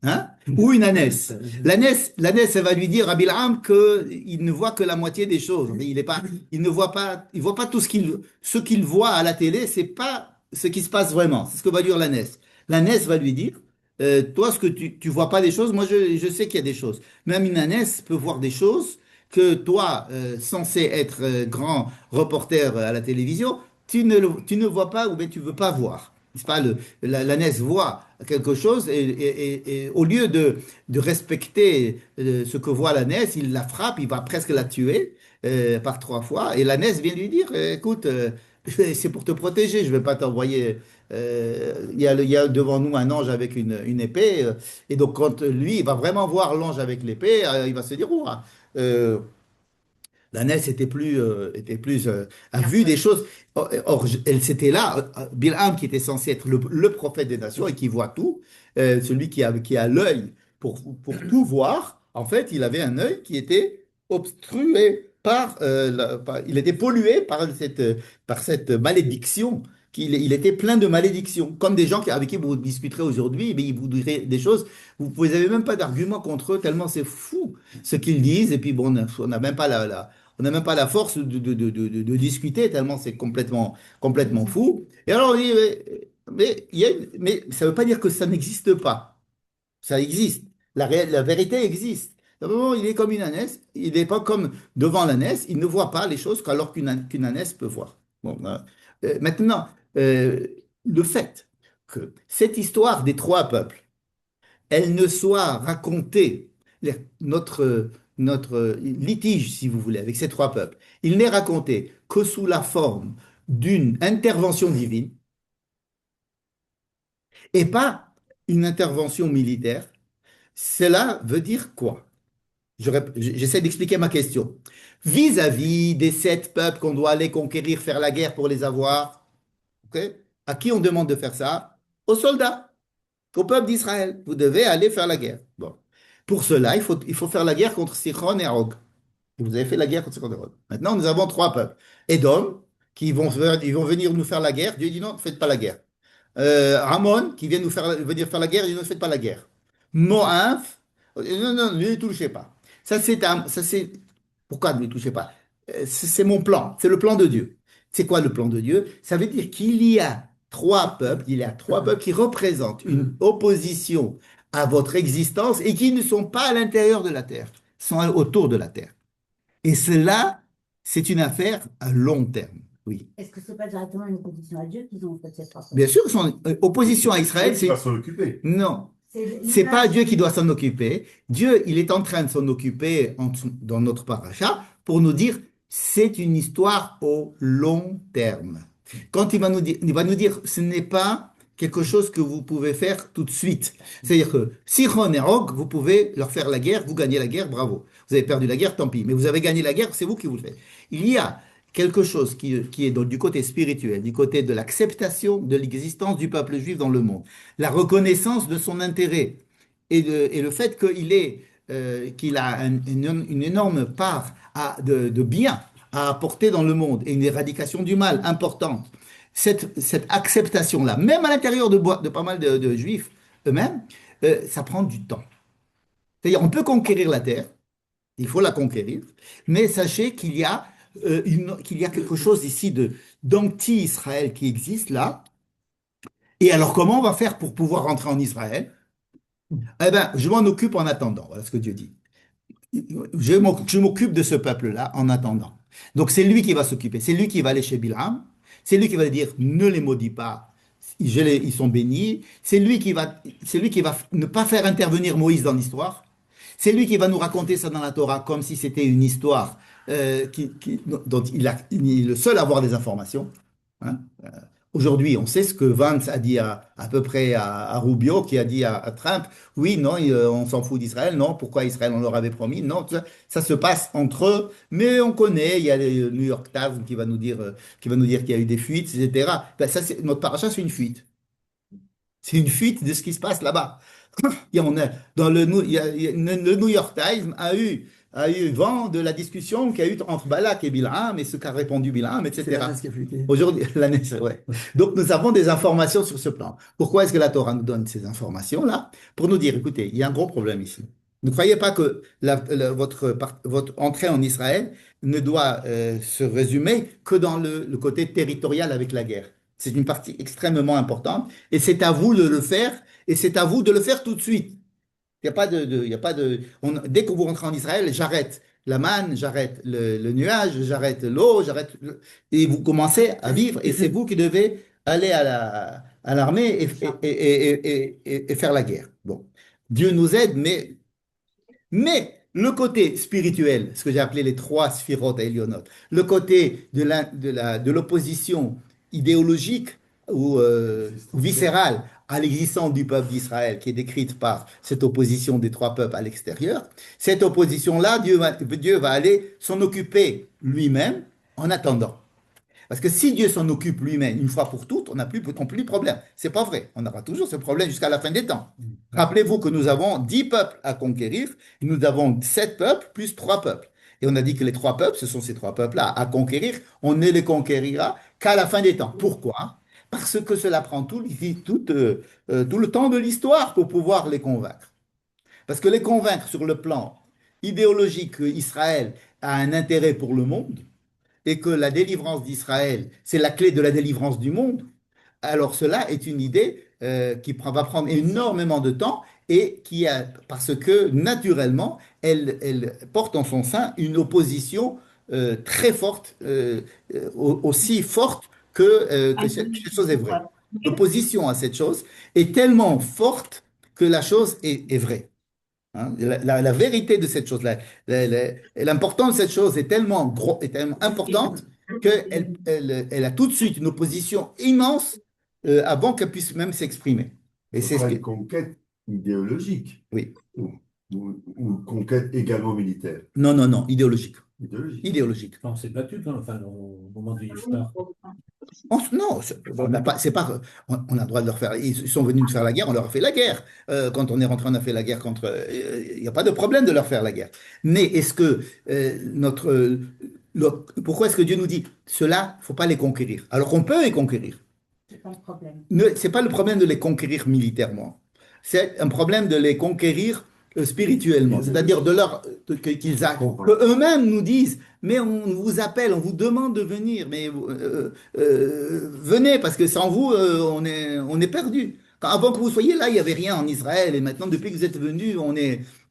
Hein? Ou une ânesse. L'ânesse, elle va lui dire à Bilham qu'il ne voit que la moitié des choses. Il ne voit pas, il voit pas tout ce qu'il voit à la télé, c'est pas ce qui se passe vraiment. C'est ce que va dire l'ânesse. L'ânesse va lui dire, toi, ce que tu vois pas des choses, moi, je sais qu'il y a des choses. Même une ânesse peut voir des choses que toi, censé être grand reporter à la télévision, tu ne vois pas ou bien tu veux pas voir. C'est pas l'ânesse voit quelque chose et au lieu de respecter ce que voit l'ânesse, il la frappe, il va presque la tuer par 3 fois. Et l'ânesse vient lui dire, écoute, c'est pour te protéger, je vais pas t'envoyer. Il y a devant nous un ange avec une épée. Et donc quand lui, il va vraiment voir l'ange avec l'épée, il va se dire, ouah, l'ânesse a vu des choses. Or, c'était là, Bilham qui était censé être le prophète des nations et qui voit tout, celui qui a l'œil pour tout voir. En fait, il avait un œil qui était obstrué il était pollué par cette malédiction. Il était plein de malédictions, comme des gens avec qui vous discuterez aujourd'hui, mais ils vous diraient des choses, vous n'avez même pas d'argument contre eux, tellement c'est fou ce qu'ils disent, et puis bon, on n'a même pas la force de discuter, tellement c'est complètement, complètement fou. Et alors on dit, mais ça ne veut pas dire que ça n'existe pas. Ça existe. La vérité existe. Simplement, il est comme une ânesse, il n'est pas comme devant l'ânesse, il ne voit pas les choses qu'alors qu'une ânesse peut voir. Bon, maintenant, euh, le fait que cette histoire des 3 peuples, elle ne soit racontée, notre litige, si vous voulez, avec ces 3 peuples, il n'est raconté que sous la forme d'une intervention divine et pas une intervention militaire. Cela veut dire quoi? J'essaie d'expliquer ma question. Vis-à-vis des 7 peuples qu'on doit aller conquérir, faire la guerre pour les avoir, ok? À qui on demande de faire ça? Aux soldats, au peuple d'Israël. Vous devez aller faire la guerre. Bon. Pour cela, il faut faire la guerre contre Sichon et Og. Vous avez fait la guerre contre Sichon et Og. Maintenant, nous avons 3 peuples. Édom, ils vont venir nous faire la guerre. Dieu dit non, ne faites pas la guerre. Ramon, qui vient venir faire la guerre, il dit ne faites pas la guerre. Moab, non, non, ne les touchez pas. Ça c'est, pourquoi ne les touchez pas? C'est mon plan, c'est le plan de Dieu. C'est quoi le plan de Dieu? Ça veut dire qu'il y a 3 peuples, qui représentent une opposition à votre existence et qui ne sont pas à l'intérieur de la terre, sont autour de la terre. Et cela, c'est une affaire à long terme. Oui. Est-ce que ce n'est pas directement une opposition à Dieu qu'ils ont fait cette fois? Bien sûr, son opposition à Israël, Il va s'en occuper. non, c'est pas Dieu qui doit s'en occuper. Dieu, il est en train de s'en occuper dans notre paracha pour nous dire c'est une histoire au long terme. Quand il va nous dire ce n'est pas quelque chose que vous pouvez faire tout de suite. C'est-à-dire que Sichon et Og, vous pouvez leur faire la guerre, vous gagnez la guerre, bravo. Vous avez perdu la guerre, tant pis. Mais vous avez gagné la guerre, c'est vous qui vous le faites. Il y a quelque chose qui est du côté spirituel, du côté de l'acceptation de l'existence du peuple juif dans le monde, la reconnaissance de son intérêt et le fait qu'il a une énorme part de bien à apporter dans le monde et une éradication du mal importante. Cette acceptation-là, même à l'intérieur de pas mal de juifs eux-mêmes, ça prend du temps. C'est-à-dire, on peut conquérir la terre, il faut la conquérir, mais sachez qu'il y a quelque chose ici d'anti-Israël qui existe là. Et alors, comment on va faire pour pouvoir rentrer en Israël? Eh bien, je m'en occupe en attendant. Voilà ce que Dieu dit. Je m'occupe de ce peuple-là en attendant. Donc, c'est lui qui va s'occuper. C'est lui qui va aller chez Bilham. C'est lui qui va dire, ne les maudis pas. Ils sont bénis. C'est lui qui va ne pas faire intervenir Moïse dans l'histoire. C'est lui qui va nous raconter ça dans la Torah comme si c'était une histoire dont il est le seul à avoir des informations. Hein. Aujourd'hui, on sait ce que Vance a dit à peu près à Rubio, qui a dit à Trump, oui, non, on s'en fout d'Israël, non, pourquoi Israël, on leur avait promis, non, ça se passe entre eux, mais on connaît, il y a le New York Times qui va nous dire qu'il y a eu des fuites, etc. Ben, notre paracha, c'est une fuite. C'est une fuite de ce qui se passe là-bas. Dans le New York Times a eu vent de la discussion qu'il y a eu entre Balak et Bilham et ce qu'a répondu Bilham, C'est etc. la tasse qui a fuité. Aujourd'hui, l'année, c'est vrai. Donc, nous avons des informations sur ce plan. Pourquoi est-ce que la Torah nous donne ces informations-là? Pour nous dire, écoutez, il y a un gros problème ici. Ne croyez pas que votre entrée en Israël ne doit se résumer que dans le côté territorial avec la guerre. C'est une partie extrêmement importante et c'est à vous de le faire et c'est à vous de le faire tout de suite. Il n'y a pas il y a pas dès que vous rentrez en Israël, j'arrête la manne, j'arrête le nuage, j'arrête l'eau, et vous commencez à vivre et c'est vous qui devez aller à l'armée et faire la guerre. Bon, Dieu nous aide, mais le côté spirituel, ce que j'ai appelé les trois sphirotes à Elionot, le côté de l'opposition idéologique ou viscérale à l'existence du peuple d'Israël, qui est décrite par cette opposition des trois peuples à l'extérieur, cette opposition-là, Dieu va aller s'en occuper lui-même en attendant. Parce que si Dieu s'en occupe lui-même une fois pour toutes, on n'a plus de problème. C'est pas vrai. On aura toujours ce problème jusqu'à la fin des temps. Rappelez-vous que nous avons 10 peuples à conquérir, nous avons 7 peuples plus 3 peuples. Et on a dit que les 3 peuples, ce sont ces 3 peuples-là à conquérir. On ne les conquérira qu'à la fin des temps. Pourquoi? Parce que cela prend tout le temps de l'histoire pour pouvoir les convaincre. Parce que les convaincre sur le plan idéologique qu'Israël a un intérêt pour le monde, et que la délivrance d'Israël, c'est la clé de la délivrance du monde, alors cela est une idée qui va prendre énormément de temps et parce que naturellement, elle porte en son sein une opposition très forte, aussi forte que cette chose est vraie. L'opposition à cette chose est tellement forte que la chose est vraie. Hein. La vérité de cette chose-là, l'importance de cette chose est tellement importante qu'elle a tout de suite une opposition immense avant qu'elle puisse même s'exprimer. Et Ce c'est ce sera que... une conquête idéologique Oui. ou une conquête également militaire. Non, non, non, idéologique. Idéologique. Idéologique. On s'est battu, enfin, au moment du Iftar. Non, on n'a pas, c'est pas, on a le droit de leur faire. Ils sont venus nous faire la guerre, on leur a fait la guerre. Quand on est rentré, on a fait la guerre contre. Il n'y a pas de problème de leur faire la guerre. Mais est-ce que pourquoi est-ce que Dieu nous dit cela, il ne faut pas les conquérir? Alors qu'on peut les conquérir. C'est pas le problème. C'est pas le problème de les conquérir militairement. C'est un problème de les conquérir spirituellement. C'est-à-dire que eux-mêmes nous disent, mais on vous appelle, on vous demande de venir, mais venez parce que sans vous, on est perdu. Avant que vous soyez là, il n'y avait rien en Israël. Et maintenant, depuis que vous êtes venus,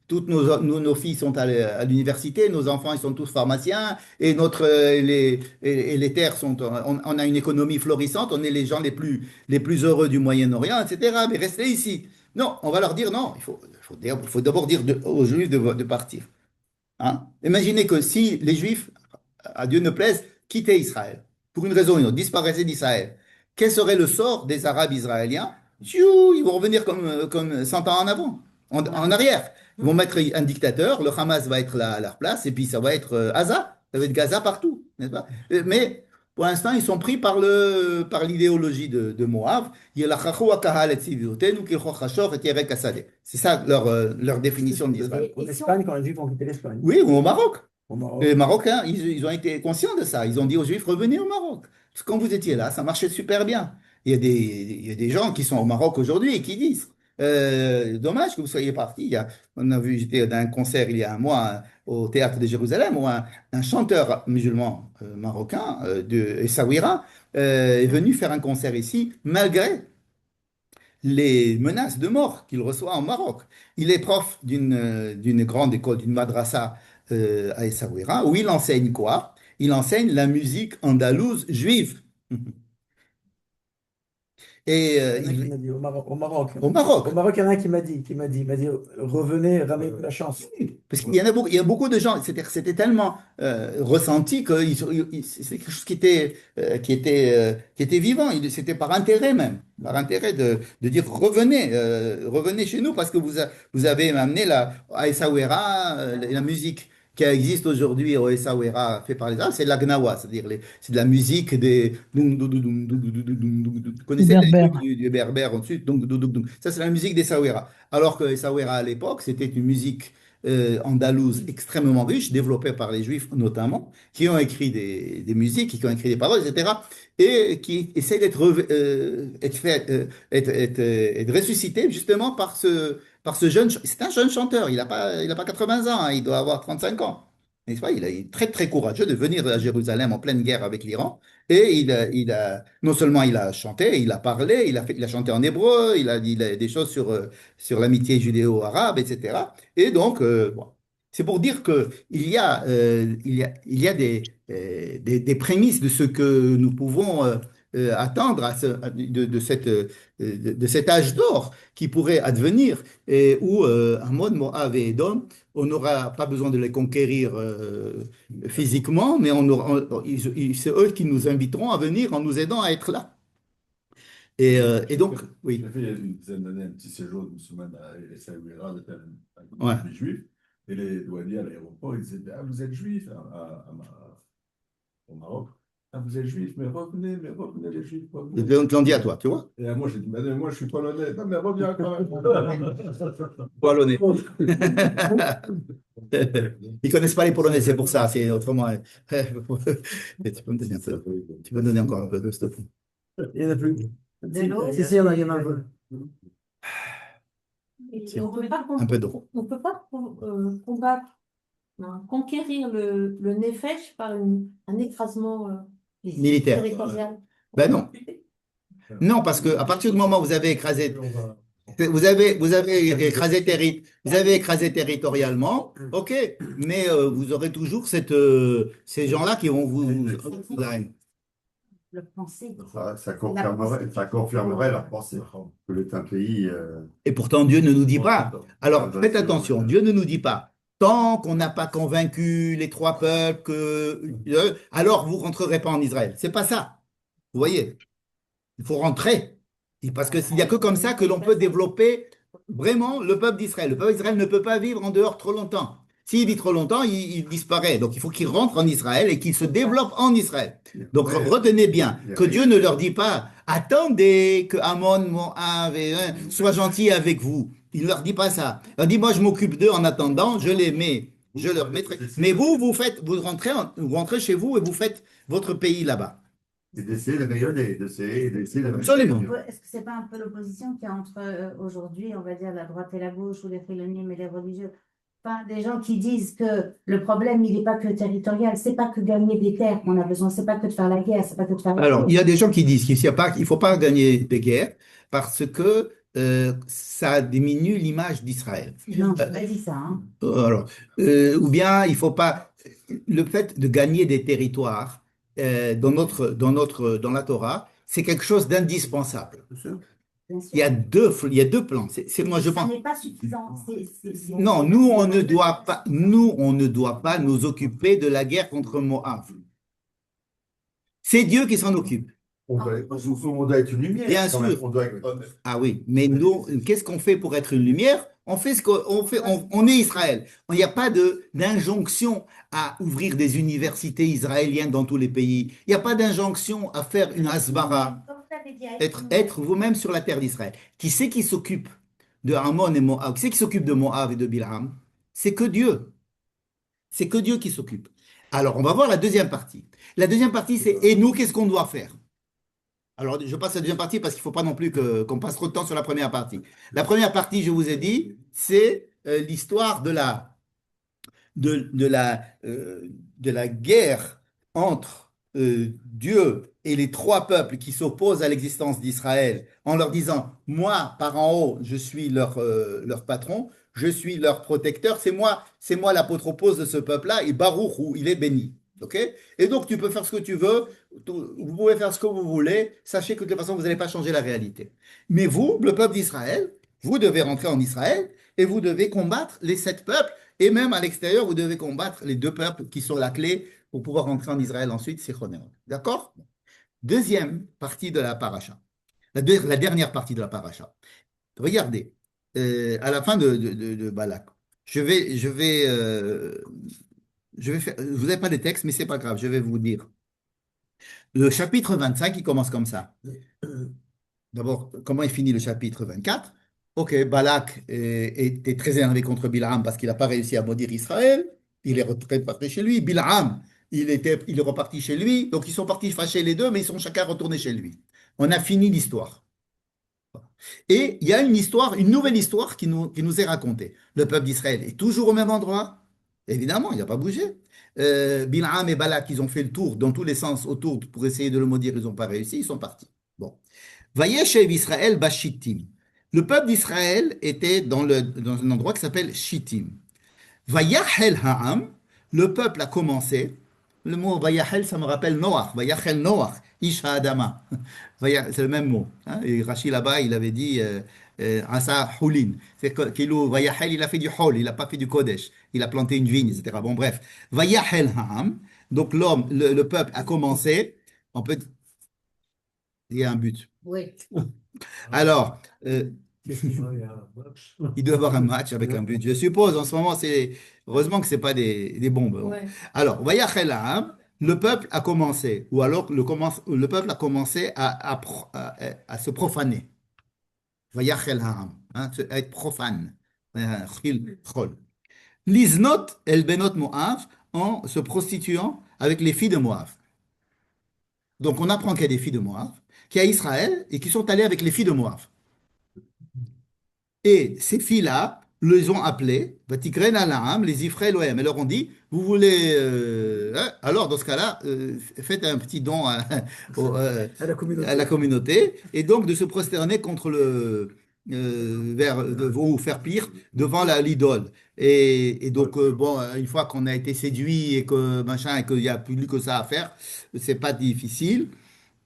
toutes nos filles sont à l'université, nos enfants ils sont tous pharmaciens et les terres sont, on a une économie florissante, on est les gens les plus heureux du Moyen-Orient, etc. Mais restez ici. Non, on va leur dire non. Il faut d'abord dire aux Juifs de partir. Hein? Imaginez que si les Juifs, à Dieu ne plaise, quittaient Israël pour une raison ou une autre, disparaissaient d'Israël, quel serait le sort des Arabes israéliens? Ils vont revenir comme 100 ans en avant, en arrière. Ils vont mettre un dictateur, le Hamas va être là à leur place, et puis ça va être Gaza, ça va être Gaza partout, n'est-ce pas? Mais pour l'instant, ils sont pris par l'idéologie de Moab. C'est ça leur définition d'Israël. En Espagne, quand les Juifs ont quitté l'Espagne. Oui, ou au Maroc. Au Maroc. Les Marocains, ils ont été conscients de ça. Ils ont dit aux Juifs, revenez au Maroc. Parce que quand vous étiez là, ça marchait super bien. Il y a des gens qui sont au Maroc aujourd'hui et qui disent, Dommage que vous soyez parti. On a vu, j'étais dans un concert il y a un mois au théâtre de Jérusalem où un chanteur musulman marocain de Essaouira est venu faire un concert ici malgré les menaces de mort qu'il reçoit en Maroc. Il est prof d'une grande école, d'une madrasa à Essaouira, où il enseigne quoi? Il enseigne la musique andalouse juive. Et Il y en a qui m'a dit au Maroc. Au Maroc. au Maroc. Au Maroc, il y en a un qui m'a dit, revenez, ramenez la chance. Parce qu'il y en a beaucoup, il y a beaucoup de gens, c'était tellement ressenti que c'est quelque chose qui était vivant. C'était par intérêt même, par intérêt de dire revenez chez nous parce que vous avez amené à Essaouira, la musique qui existe aujourd'hui au Essaouira, fait par les Arabes, c'est l'Agnawa, c'est-à-dire c'est de la musique des. Vous connaissez les Berbère. trucs du berbère au-dessus? Ça, c'est la musique des Essaouira. Alors que Essaouira à l'époque, c'était une musique andalouse extrêmement riche, développée par les Juifs notamment, qui ont écrit des musiques, qui ont écrit des paroles, etc., et qui essaient être ressuscités justement par ce jeune. C'est un jeune chanteur, il a pas 80 ans, hein, il doit avoir 35 ans. N'est-ce pas? Il est très très courageux de venir à Jérusalem en pleine guerre avec l'Iran. Et non seulement il a chanté, il a parlé, il a chanté en hébreu, il a dit des choses sur l'amitié judéo-arabe, etc. Et donc, bon, c'est pour dire que il y a des prémices de ce que nous pouvons attendre de cet âge d'or qui pourrait advenir et où Ammon, Moab et Édom, on n'aura pas besoin de les conquérir physiquement, mais c'est eux qui nous inviteront à venir en nous aidant à être là. Et donc, oui. J'ai fait il y a une dizaine d'années un petit séjour d'une semaine à Essaouira avec un groupe Ouais. de juifs. Et les douaniers à l'aéroport, ils disaient: Ah, vous êtes juifs au Maroc. Ah, vous êtes juifs, mais revenez les juifs, revenez. Ils te l'ont dit à toi, tu vois? Et moi, j'ai dit: Mais moi, je suis polonais. Non, mais reviens quand même. Polonais. Ils connaissent pas les Polonais, c'est pour ça, c'est autrement. Mais tu peux me donner un peu. Tu peux me donner encore un peu de s'il te plaît. Il n'y en a plus. De l'eau. Si, si, il y en a un peu. Et on peut pas Un peu d'eau. on peut pas combattre, non, conquérir le Nefesh par un écrasement Militaire. territorial. Ben non. Non, parce que à partir du moment où vous avez écrasé, vous avez écrasé territorialement, ok, mais vous aurez toujours ces gens-là qui vont vous arrêter. Le penser. Ça confirmerait leur pensée que est un pays. Et pourtant, Dieu ne nous dit pas. Alors, faites attention, Dieu ne nous dit pas. Tant qu'on n'a pas convaincu les trois peuples alors vous rentrerez pas en Israël. C'est pas ça. Vous voyez, il faut rentrer. Et parce qu'il n'y a que comme ça que l'on peut développer vraiment le peuple d'Israël. Le peuple d'Israël ne peut pas vivre en dehors trop longtemps. S'il vit trop longtemps, il disparaît. Donc il faut qu'il rentre en Israël et qu'il se développe en Israël. Donc retenez bien que Dieu ne leur dit pas: attendez que Ammon, Moab soient gentils avec vous. Il ne leur dit pas ça. Il leur dit: moi je m'occupe d'eux en attendant, je les mets, je leur mettrai. Mais vous rentrez chez vous et vous faites votre pays là-bas. Et d'essayer de rayonner, d'essayer de Absolument. Est-ce que c'est pas un peu l'opposition qu'il y a entre aujourd'hui, on va dire, la droite et la gauche, ou les philonimes et les religieux? Enfin, des gens qui disent que le problème, il n'est pas que territorial, c'est pas que gagner des terres qu'on a besoin, c'est pas que de faire la guerre, c'est pas que de faire la Alors, chose. il y a des gens qui disent qu'il ne faut pas gagner des guerres parce que ça diminue l'image d'Israël. Non, je n'ai pas dit ça. Hein. Alors, ou bien il faut pas. Le fait de gagner des territoires dans la Torah, c'est quelque chose d'indispensable. Bien sûr. Il y a deux plans. Moi, je Ça pense. n'est pas suffisant. Non, on ne doit pas nous occuper de la guerre contre Moab. C'est Dieu qui s'en occupe. On doit être une lumière. Bien quand même. sûr. On doit être. Ah oui, mais nous, qu'est-ce qu'on fait pour être une lumière? On fait ce qu'on fait, on est Israël. Il n'y a pas d'injonction à ouvrir des universités israéliennes dans tous les pays. Il n'y a pas d'injonction à faire une hasbara. Être vous-même sur la terre d'Israël. Qui c'est qui s'occupe de Ammon et Moab? Qui c'est qui s'occupe de Moab et de Bilham? C'est que Dieu. C'est que Dieu qui s'occupe. Alors, on va voir la deuxième partie. La deuxième partie, c'est: et nous, qu'est-ce qu'on doit faire? Alors, je passe à la deuxième partie parce qu'il ne faut pas non plus qu'on passe trop de temps sur la première partie. La première partie, je vous ai dit, c'est l'histoire de de la guerre entre Dieu et les trois peuples qui s'opposent à l'existence d'Israël en leur disant, moi, par en haut, je suis leur patron, je suis leur protecteur, c'est moi l'apotropos de ce peuple-là, et Baruch, où il est béni. OK? Et donc, tu peux faire ce que tu veux, vous pouvez faire ce que vous voulez, sachez que de toute façon, vous n'allez pas changer la réalité. Mais vous, le peuple d'Israël, vous devez rentrer en Israël et vous devez combattre les sept peuples et même à l'extérieur, vous devez combattre les deux peuples qui sont la clé pour pouvoir rentrer en Israël ensuite, c'est Chonéon. D'accord? Deuxième partie de la paracha. La dernière partie de la paracha. Regardez, à la fin de Balak, je vais faire, vous n'avez pas les textes, mais c'est pas grave, je vais vous dire. Le chapitre 25, il commence comme ça. D'abord, comment il finit le chapitre 24? Ok, Balak était très énervé contre Bilham parce qu'il n'a pas réussi à maudire Israël. Il est reparti chez lui. Bilham, il est reparti chez lui. Donc, ils sont partis fâcher les deux, mais ils sont chacun retournés chez lui. On a fini l'histoire. Et il y a une histoire, une nouvelle histoire qui nous est racontée. Le peuple d'Israël est toujours au même endroit. Évidemment, il n'a pas bougé. Bilham et Balak, ils ont fait le tour dans tous les sens autour pour essayer de le maudire. Ils n'ont pas réussi. Ils sont partis. Bon. Vayeshev Israël Bashittim. Le peuple d'Israël était dans un endroit qui s'appelle Shittim. Vayachel Ha'am, le peuple a commencé. Le mot Vayachel, ça me rappelle Noach. Vayachel Noach, Ish Ha'adama. C'est le même mot. Hein. Et Rashi là-bas, il avait dit Asa Hulin. C'est que Vayachel, il a fait du Hol, il n'a pas fait du Kodesh. Il a planté une vigne, etc. Bon, bref. Vayachel Ha'am. Donc l'homme, le peuple a commencé. On peut. Il y a un but. Oui. Alors, Effectivement, il y a un box. il doit y avoir un match avec un but. Je suppose, en ce moment, heureusement que ce n'est pas des bombes. Ouais. Alors, Vayachel Ha'am, le peuple a commencé, ou alors le peuple a commencé à se profaner. Vayachel Ha'am, hein, à être profane. Chol. Liznot el benot Moav, en se prostituant avec les filles de Moav. Donc, on apprend qu'il y a des filles de Moav, qu'il y a Israël, et qui sont allées avec les filles de Moav. Et ces filles-là les ont appelés, Vatikren Alaam, les Ifré Elohim. Et leur ont dit, vous voulez... alors, dans ce cas-là, faites un petit don À la communauté. à la communauté, et donc de se prosterner contre ou faire pire, devant l'idole. Et donc, bon, une fois qu'on a été séduit et que machin, et qu'il n'y a plus que ça à faire, c'est pas difficile.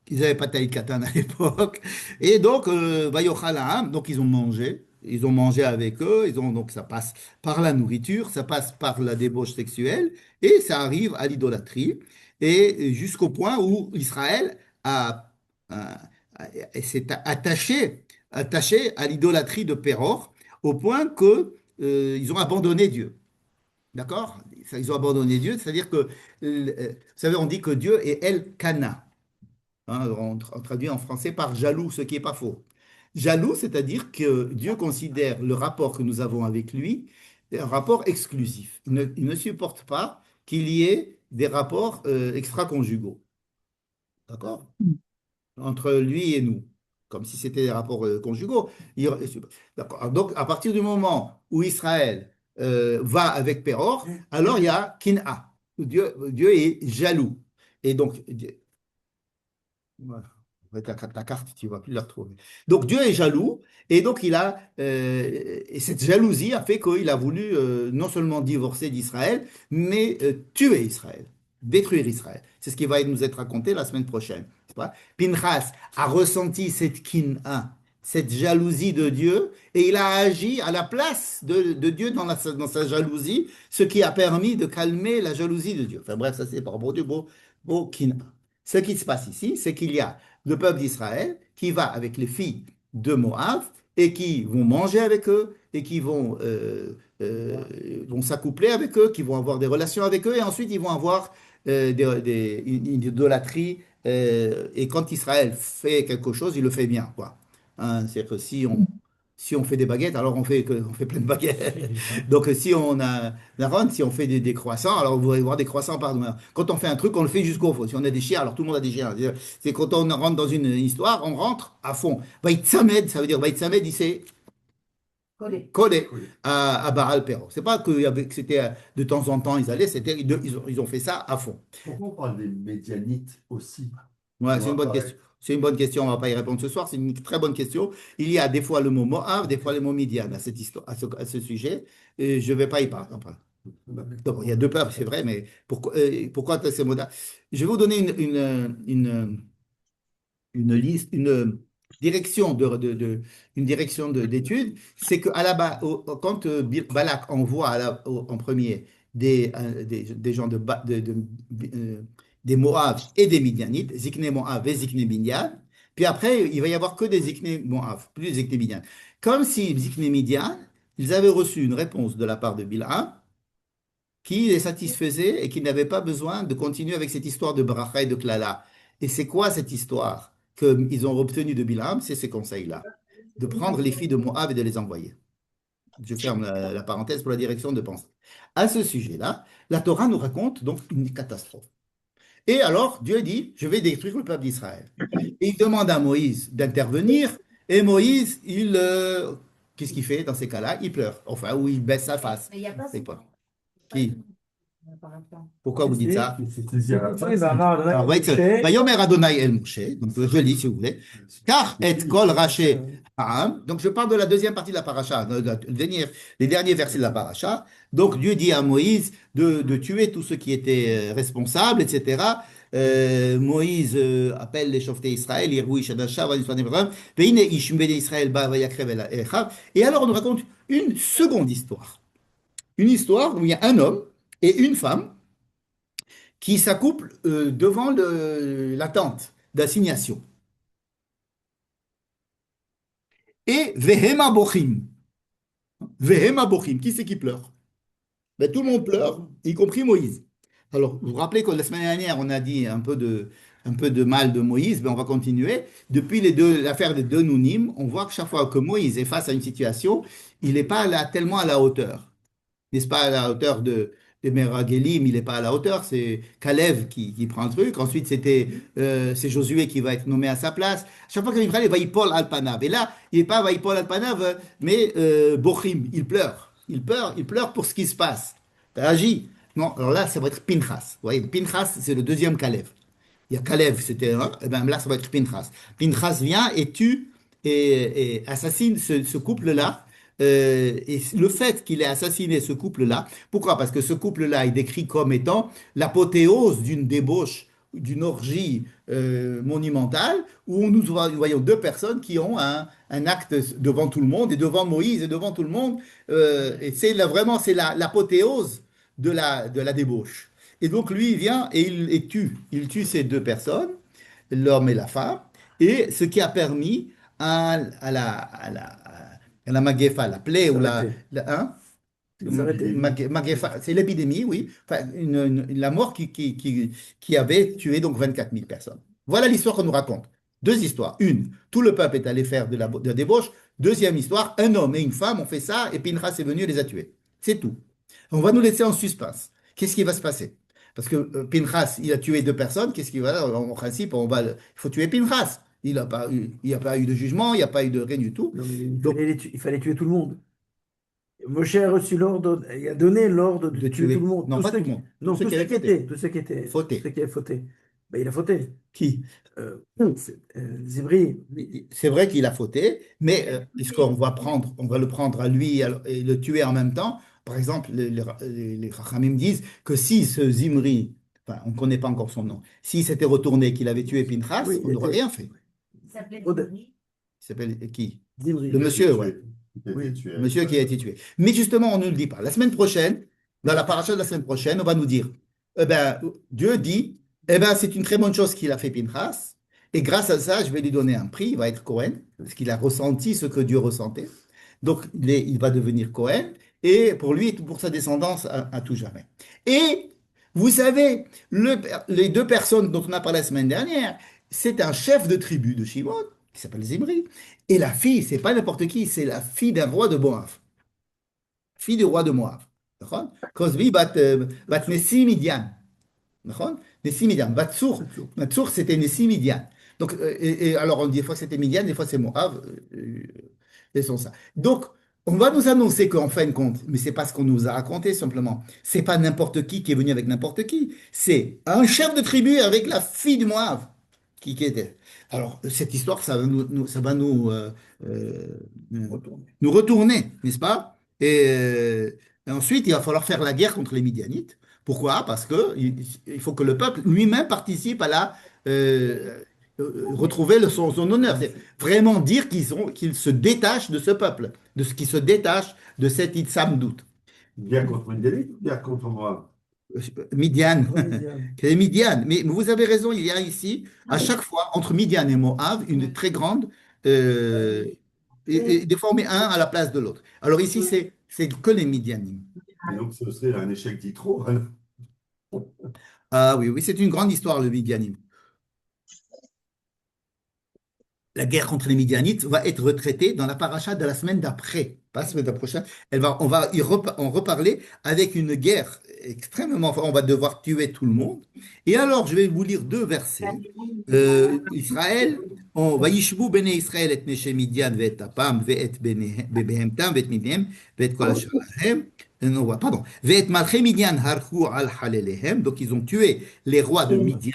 Ils n'avaient pas taille katane à l'époque. Et donc, Vayochalaam, donc ils ont mangé. Ils ont mangé avec eux. Donc, ça passe par la nourriture, ça passe par la débauche sexuelle, et ça arrive à l'idolâtrie. Et jusqu'au point où Israël a- s'est attaché à l'idolâtrie de Péror, au point que ils ont abandonné Dieu. D'accord? Ils ont abandonné Dieu, c'est-à-dire que, vous savez, on dit que Dieu est El Kana. Hein, on traduit en français par jaloux, ce qui n'est pas faux. Jaloux, c'est-à-dire que Dieu considère le rapport que nous avons avec lui un rapport exclusif. Il ne supporte pas qu'il y ait des rapports extra-conjugaux. D'accord? Entre lui et nous. Comme si c'était des rapports conjugaux. D'accord. Donc, à partir du moment où Israël va avec Péror, alors il y a Kin'a. Dieu est jaloux. Et donc, voilà. Ouais, ta carte, tu ne vas plus la retrouver. Donc Dieu est jaloux, et donc et cette jalousie a fait qu'il a voulu non seulement divorcer d'Israël, mais tuer Israël, détruire Israël. C'est ce qui va nous être raconté la semaine prochaine. N'est-ce pas? Pinchas a ressenti cette kin'a, cette jalousie de Dieu, et il a agi à la place de Dieu dans sa jalousie, ce qui a permis de calmer la jalousie de Dieu. Enfin bref, ça c'est par rapport au beau kin'a. Ce qui se passe ici, c'est qu'il y a le peuple d'Israël qui va avec les filles de Moab et qui vont manger avec eux et qui vont s'accoupler avec eux, qui vont avoir des relations avec eux et ensuite ils vont avoir une idolâtrie. Et quand Israël fait quelque chose, il le fait bien, quoi. Hein, c'est-à-dire que si Si on fait des baguettes, alors on fait plein de baguettes. Donc, si on a Aaron, si on fait des croissants, alors vous allez voir des croissants par demain. Quand on fait un truc, on le fait jusqu'au fond. Si on a des chiens, alors tout le monde a des chiens. C'est quand on rentre dans une histoire, on rentre à fond. Beit Samed, ça veut dire Beit Samed, il s'est Collé. collé Oui. à Baal Péor. C'est pas que c'était de temps en temps ils allaient, ils ont fait ça à fond. Pourquoi on parle des Médianites aussi? Ouais, Qui c'est vont une bonne apparaître? question. C'est une bonne question, on ne va pas y répondre ce soir, c'est une très bonne question. Il y a des fois le mot Moab, des fois le mot Midian à cette histoire, à ce sujet. Et je ne vais pas y parler. Enfin, d'abord, il y a deux peuples, c'est vrai, mais pourquoi ces mots-là? Je vais vous donner une liste, une direction une direction d'études. C'est que à la base, quand Balak envoie en premier des gens des Moab et des Midianites, Zikné Moab et Zikné Midian, puis après, il va y avoir que des Zikné Moab, plus des Zikné Midian. Comme si Zikné Midian, ils avaient reçu une réponse de la part de Bilham qui les satisfaisait et qui n'avait pas besoin de continuer avec cette histoire de bracha et de klala. Et c'est quoi cette histoire qu'ils ont obtenue de Bilham? C'est ces conseils-là, de prendre les filles de Moab et de les envoyer. Je ferme la parenthèse pour la direction de pensée. À ce sujet-là, la Torah nous raconte donc une catastrophe. Et alors, Dieu dit, je vais détruire le peuple d'Israël. Et il demande à Moïse d'intervenir. Et Moïse, qu'est-ce qu'il fait dans ces cas-là? Il pleure. Enfin, ou il baisse sa face. Mais il n'y a pas C'est ce pas. mot. Qui? Par exemple. Pourquoi vous dites ça? Alors, Vayomer Adonai El Moshe, donc je lis si vous voulez, car et kol raché Ha'am, donc je parle de la deuxième partie de la paracha, les derniers versets de la paracha. Donc Dieu dit à Moïse de tuer tous ceux qui étaient responsables, etc. Moïse appelle les chefs d'Israël, Yirou Ishadasha, Veine Ishim Bene Israël Ba Vayakrev El Echav. Et alors on nous raconte une seconde histoire. Une histoire où il y a un homme et une femme qui s'accouplent devant la tente d'assignation. Et Vehema Bochim. Vehema Bochim, qui c'est qui pleure? Ben, tout le monde pleure, y compris Moïse. Alors, vous vous rappelez que la semaine dernière, on a dit un peu de mal de Moïse, ben on va continuer. Depuis l'affaire des deux Nounim, on voit que chaque fois que Moïse est face à une situation, il n'est pas tellement à la hauteur. N'est-ce pas, à la hauteur des Meragelim, il n'est pas à la hauteur, c'est Caleb qui prend le truc. Ensuite, c'est Josué qui va être nommé à sa place. Chaque fois qu'il il va Vaïpol Alpanav. Et là, il n'est pas Vaïpol Alpanav, mais Bochim, il pleure. Il pleure pour ce qui se passe. T'as agi. Non, alors là, ça va être Pinchas. Vous voyez, Pinchas, c'est le deuxième Caleb. Il y a Caleb, c'était un, et bien là, ça va être Pinchas. Pinchas vient et tue et assassine ce couple-là. Et le fait qu'il ait assassiné ce couple-là, pourquoi? Parce que ce couple-là est décrit comme étant l'apothéose d'une débauche, d'une orgie monumentale, où nous voyons deux personnes qui ont un acte devant tout le monde, et devant Moïse, et devant tout le monde, et vraiment c'est l'apothéose de la débauche. Et donc lui, il vient et il tue ces deux personnes, l'homme et la femme, et ce qui a permis à la Magefa, la plaie ou hein? C'est l'épidémie, oui. Enfin, la mort qui avait tué donc 24 000 personnes. Voilà l'histoire qu'on nous raconte. Deux histoires. Une, tout le peuple est allé faire de la débauche. Deuxième histoire, un homme et une femme ont fait ça et Pinchas est venu et les a tués. C'est tout. On va nous laisser en suspense. Qu'est-ce qui va se passer? Parce que Pinchas, il a tué deux personnes. Qu'est-ce qui va? En principe, il faut tuer Pinchas. Il n'y a pas eu de jugement, il n'y a pas eu de rien du tout. Non, mais Donc, il fallait tuer tout le monde. Moshe a reçu l'ordre, il a donné l'ordre de tuer tout le monde. Non, Tous pas ceux tout le qui- monde. Non, Tous ceux tous qui ceux avaient qui fauté. étaient, tous ceux qui étaient, Fauté. tous ceux qui avaient fauté. Ben, il a fauté. Qui? Zibri. C'est vrai qu'il a fauté, mais est-ce qu'on va le prendre à lui et le tuer en même temps? Par exemple, les Chachamim disent que si ce Zimri, enfin, on ne connaît pas encore son nom, s'il s'était retourné, qu'il avait tué Pinchas, Oui, on n'aurait rien fait. Il s'appelait Aude- Zimri. Il s'appelle qui? Zimri. Le monsieur, ouais. Oui. Le monsieur qui a été tué. Mais justement, on ne le dit pas. La semaine prochaine, dans la paracha de la semaine prochaine, on va nous dire, eh ben, Dieu dit, eh ben, c'est une très bonne chose qu'il a fait Pinchas, et grâce à ça, je vais lui donner un prix, il va être Cohen, parce qu'il a ressenti ce que Dieu ressentait. Donc, il va devenir Cohen, et pour lui et pour sa descendance à tout jamais. Et, vous savez, les deux personnes dont on a parlé la semaine dernière, c'est un chef de tribu de Shimon, qui s'appelle Zimri. Et la fille, c'est pas n'importe qui, c'est la fille d'un roi de Moab, fille du roi de Moab. D'accord? Cosbi bat Nessi Midian. D'accord? Nessi Midian. Batsour, c'était Nessi Midian. Donc, alors, on dit des fois c'était Midian, des fois c'est Moab. Laissons ça. Donc, on va nous annoncer qu'en fin de compte, mais c'est pas ce qu'on nous a raconté simplement. C'est pas n'importe qui est venu avec n'importe qui. C'est un chef de tribu avec la fille du Moab qui était. Alors, cette histoire, ça va euh, Retourner. nous retourner, n'est-ce pas? Et ensuite, il va falloir faire la guerre contre les Midianites. Pourquoi? Parce que il faut que le peuple lui-même participe à la retrouver son honneur. C'est vraiment dire qu'ils se détachent de ce peuple, de ce qui se détache de cet Itzamdout. Guerre contre Médélique ou guerre contre moi? Midian, Midian. c'est Midian. Mais vous avez raison, il y a ici, à chaque fois, entre Midian et Moab, une très grande. euh, et des fois, on met un à la place de l'autre. Alors ici, c'est que les Midianim. Et donc, ce serait un échec d'Yitro, alors. Ah oui, oui, c'est une grande histoire, le Midianim. La guerre contre les Midianites va être retraitée dans la paracha de la semaine d'après, pas la semaine prochaine. On va en reparler avec une guerre extrêmement forte. On va devoir tuer tout le monde. Et alors, je vais vous lire deux versets. Israël, on va yishbu bene Israël et meshe Midian ve'et apam ve'et behemtam ve'et Midian ve'et kol asher lahem. Non, pardon. Ve'et malchei Midian harchu al halelehem. Donc, ils ont tué les rois de Midian.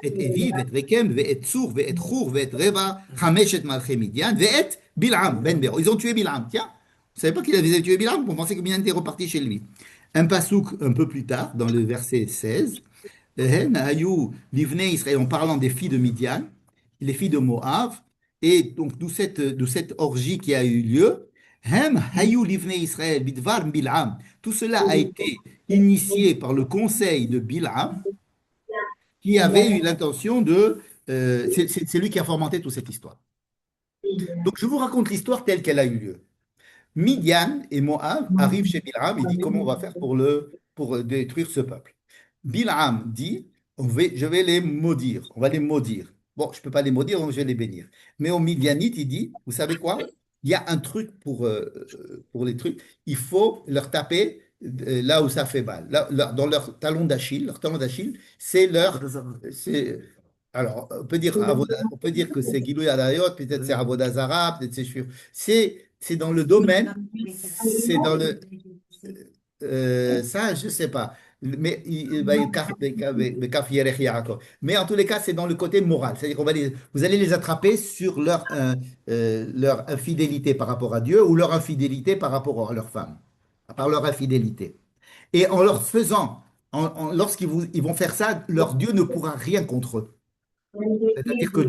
את אבי ואת רקם ואת צור ואת חור ואת רבע, חמשת מלכי מדיין, ואת בלעם, בן béor. Ils ont tué Bilham. Tiens, vous ne savez pas qu'il avait tué Bilham? On pensait que Bilham était reparti chez lui. Un pasouk un peu plus tard, dans le verset 16, Hen hayou livnei Israël, en parlant des filles de Midian, les filles de Moab, et donc d'où cette orgie qui a eu lieu, Hem hayou livnei Israël bidvar Bilham. Tout cela a été initié par le conseil de Bilham, qui avait eu l'intention de... c'est lui qui a fomenté toute cette histoire. Donc, je vous raconte l'histoire telle qu'elle a eu lieu. Midian et Moab arrivent chez Bilham, il dit comment on va faire pour détruire ce peuple. Bilham dit, je vais les maudire, on va les maudire. Bon, je ne peux pas les maudire, donc je vais les bénir. Mais au Midianite, il dit, vous savez quoi? Il y a un truc pour les trucs, il faut leur taper là où ça fait mal. Dans leur talon d'Achille, c'est, alors, on peut dire que c'est Gilou Adayot, peut-être c'est Avodah Zarah, peut-être c'est Shur. C'est dans le domaine, c'est dans le, ça, je ne sais pas. Mais en tous les cas, c'est dans le côté moral. C'est-à-dire vous allez les attraper sur leur infidélité par rapport à Dieu ou leur infidélité par rapport à leur femme, par leur infidélité. Et en leur faisant, ils vont faire ça, leur Dieu ne pourra rien contre eux. C'est-à-dire que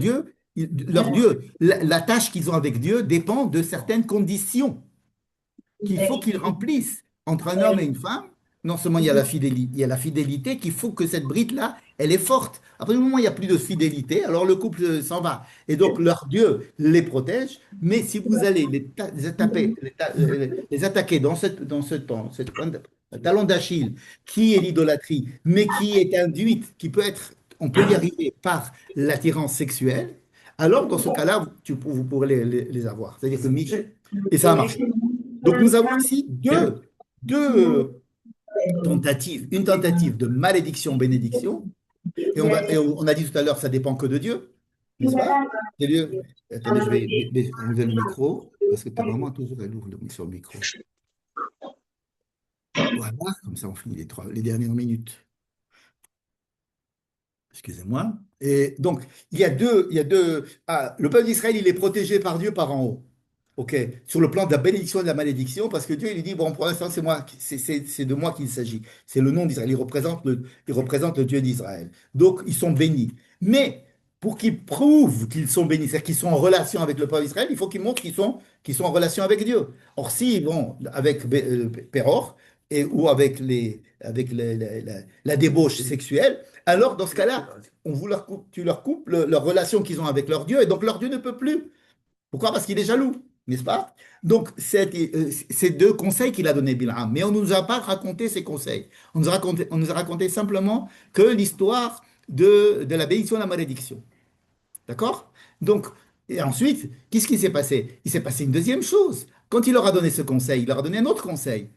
leur Dieu, la tâche qu'ils ont avec Dieu dépend de certaines conditions qu'il faut qu'ils remplissent entre un homme et une femme. Non seulement il y a la fidélité qu'il faut que cette bride-là, elle est forte. Après le moment où il n'y a plus de fidélité, alors le couple s'en va. Et donc leur Dieu les protège, mais si vous allez les attaquer dans ce temps, talon d'Achille, qui est l'idolâtrie, mais qui est induite, on peut y arriver par l'attirance sexuelle, alors dans ce cas-là, vous pourrez les avoir. C'est-à-dire que et ça a marché. Donc nous avons ici deux tentatives. Une tentative de malédiction-bénédiction. Et on a dit tout à l'heure, ça dépend que de Dieu. N'est-ce pas? C'est Dieu. Attendez, je vais enlever le micro, parce que tu as vraiment toujours à l'ouvre sur le micro. Voilà, comme ça on finit les dernières minutes. Excusez-moi. Et donc, il y a deux. Le peuple d'Israël, il est protégé par Dieu par en haut. OK. Sur le plan de la bénédiction et de la malédiction, parce que Dieu, il dit, bon, pour l'instant, c'est moi, c'est de moi qu'il s'agit. C'est le nom d'Israël. Il représente le Dieu d'Israël. Donc, ils sont bénis. Mais, pour qu'ils prouvent qu'ils sont bénis, c'est-à-dire qu'ils sont en relation avec le peuple d'Israël, il faut qu'ils montrent qu'ils sont en relation avec Dieu. Or, s'ils vont avec Péror, ou avec la débauche sexuelle, alors, dans ce cas-là, tu leur coupes leur relation qu'ils ont avec leur Dieu, et donc leur Dieu ne peut plus. Pourquoi? Parce qu'il est jaloux, n'est-ce pas? Donc, c'est deux conseils qu'il a donné Bilham, mais on ne nous a pas raconté ces conseils. On nous a raconté simplement que l'histoire de la bénédiction et la malédiction. D'accord? Donc, Et ensuite, qu'est-ce qui s'est passé? Il s'est passé une deuxième chose. Quand il leur a donné ce conseil, il leur a donné un autre conseil.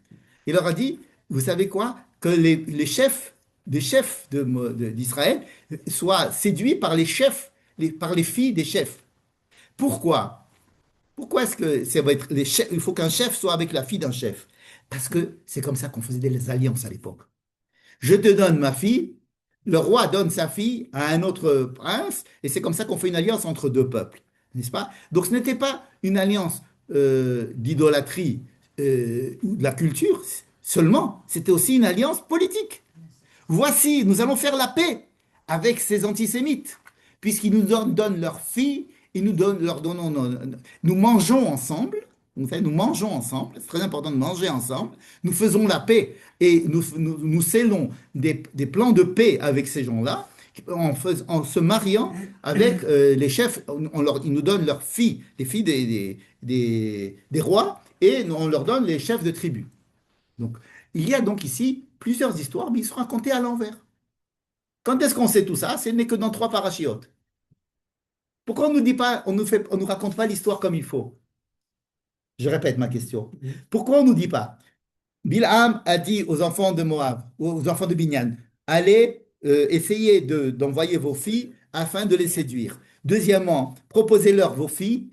Il leur a dit, vous savez quoi? Que les chefs, des chefs d'Israël soient séduits par les chefs, par les filles des chefs. Pourquoi? Pourquoi est-ce que ça va être les chefs, il faut qu'un chef soit avec la fille d'un chef? Parce que c'est comme ça qu'on faisait des alliances à l'époque. Je te donne ma fille, le roi donne sa fille à un autre prince, et c'est comme ça qu'on fait une alliance entre deux peuples, n'est-ce pas? Donc ce n'était pas une alliance d'idolâtrie ou de la culture seulement, c'était aussi une alliance politique. Voici, nous allons faire la paix avec ces antisémites, puisqu'ils nous donnent leurs filles, ils nous donnent, leur donnons, nous mangeons ensemble, nous mangeons ensemble, c'est très important de manger ensemble, nous faisons la paix et nous scellons des plans de paix avec ces gens-là, en se mariant avec les chefs, ils nous donnent leurs filles, les filles des rois, et on leur donne les chefs de tribus. Donc, il y a donc ici plusieurs histoires, mais ils sont racontées à l'envers. Quand est-ce qu'on sait tout ça? Ce n'est que dans 3 parachiotes. Pourquoi on nous dit pas, on nous raconte pas l'histoire comme il faut? Je répète ma question. Pourquoi on nous dit pas? Bilham a dit aux enfants de Moab, aux enfants de Binyan, allez essayer d'envoyer vos filles afin de les séduire. Deuxièmement, proposez-leur vos filles,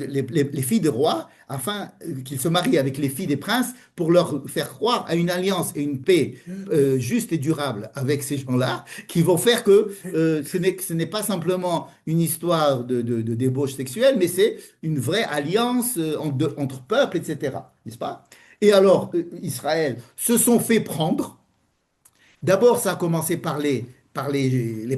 les filles des rois, afin qu'ils se marient avec les filles des princes pour leur faire croire à une alliance et une paix juste et durable avec ces gens-là, qui vont faire que ce n'est pas simplement une histoire de débauche sexuelle, mais c'est une vraie alliance entre peuples, etc. N'est-ce pas? Et alors, Israël se sont fait prendre. D'abord, ça a commencé par les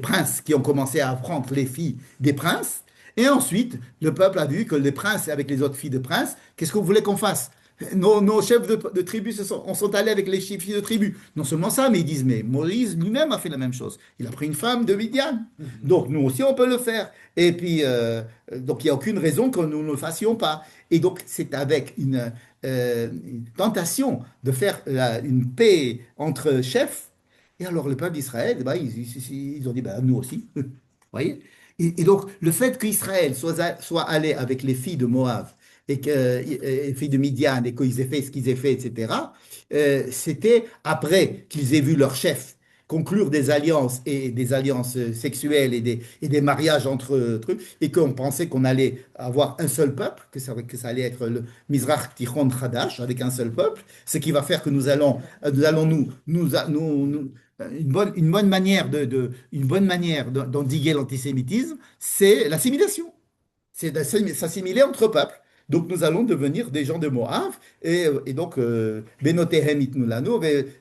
princes qui ont commencé à prendre les filles des princes. Et ensuite, le peuple a vu que les princes, avec les autres filles de princes, qu'est-ce qu'on voulait qu'on fasse? Nos chefs de tribus sont allés avec les filles de tribus. Non seulement ça, mais ils disent, mais Moïse lui-même a fait la même chose. Il a pris une femme de Midian. Donc nous aussi, on peut le faire. Et puis, donc il n'y a aucune raison que nous ne le fassions pas. Et donc, c'est avec une tentation de faire une paix entre chefs. Et alors, le peuple d'Israël, bah, ils ont dit, bah, nous aussi. Vous voyez? Et donc, le fait qu'Israël soit allé avec les filles de Moab et les filles de Midian et qu'ils aient fait ce qu'ils aient fait, etc., c'était après qu'ils aient vu leur chef conclure des alliances et des alliances sexuelles et des mariages entre trucs, et qu'on pensait qu'on allait avoir un seul peuple, que ça allait être le Mizrach Tichon Hadash, avec un seul peuple, ce qui va faire que une bonne manière d'endiguer l'antisémitisme, c'est l'assimilation. C'est de s'assimiler entre peuples. Donc nous allons devenir des gens de Moab, et donc Benotehem itnu lanu,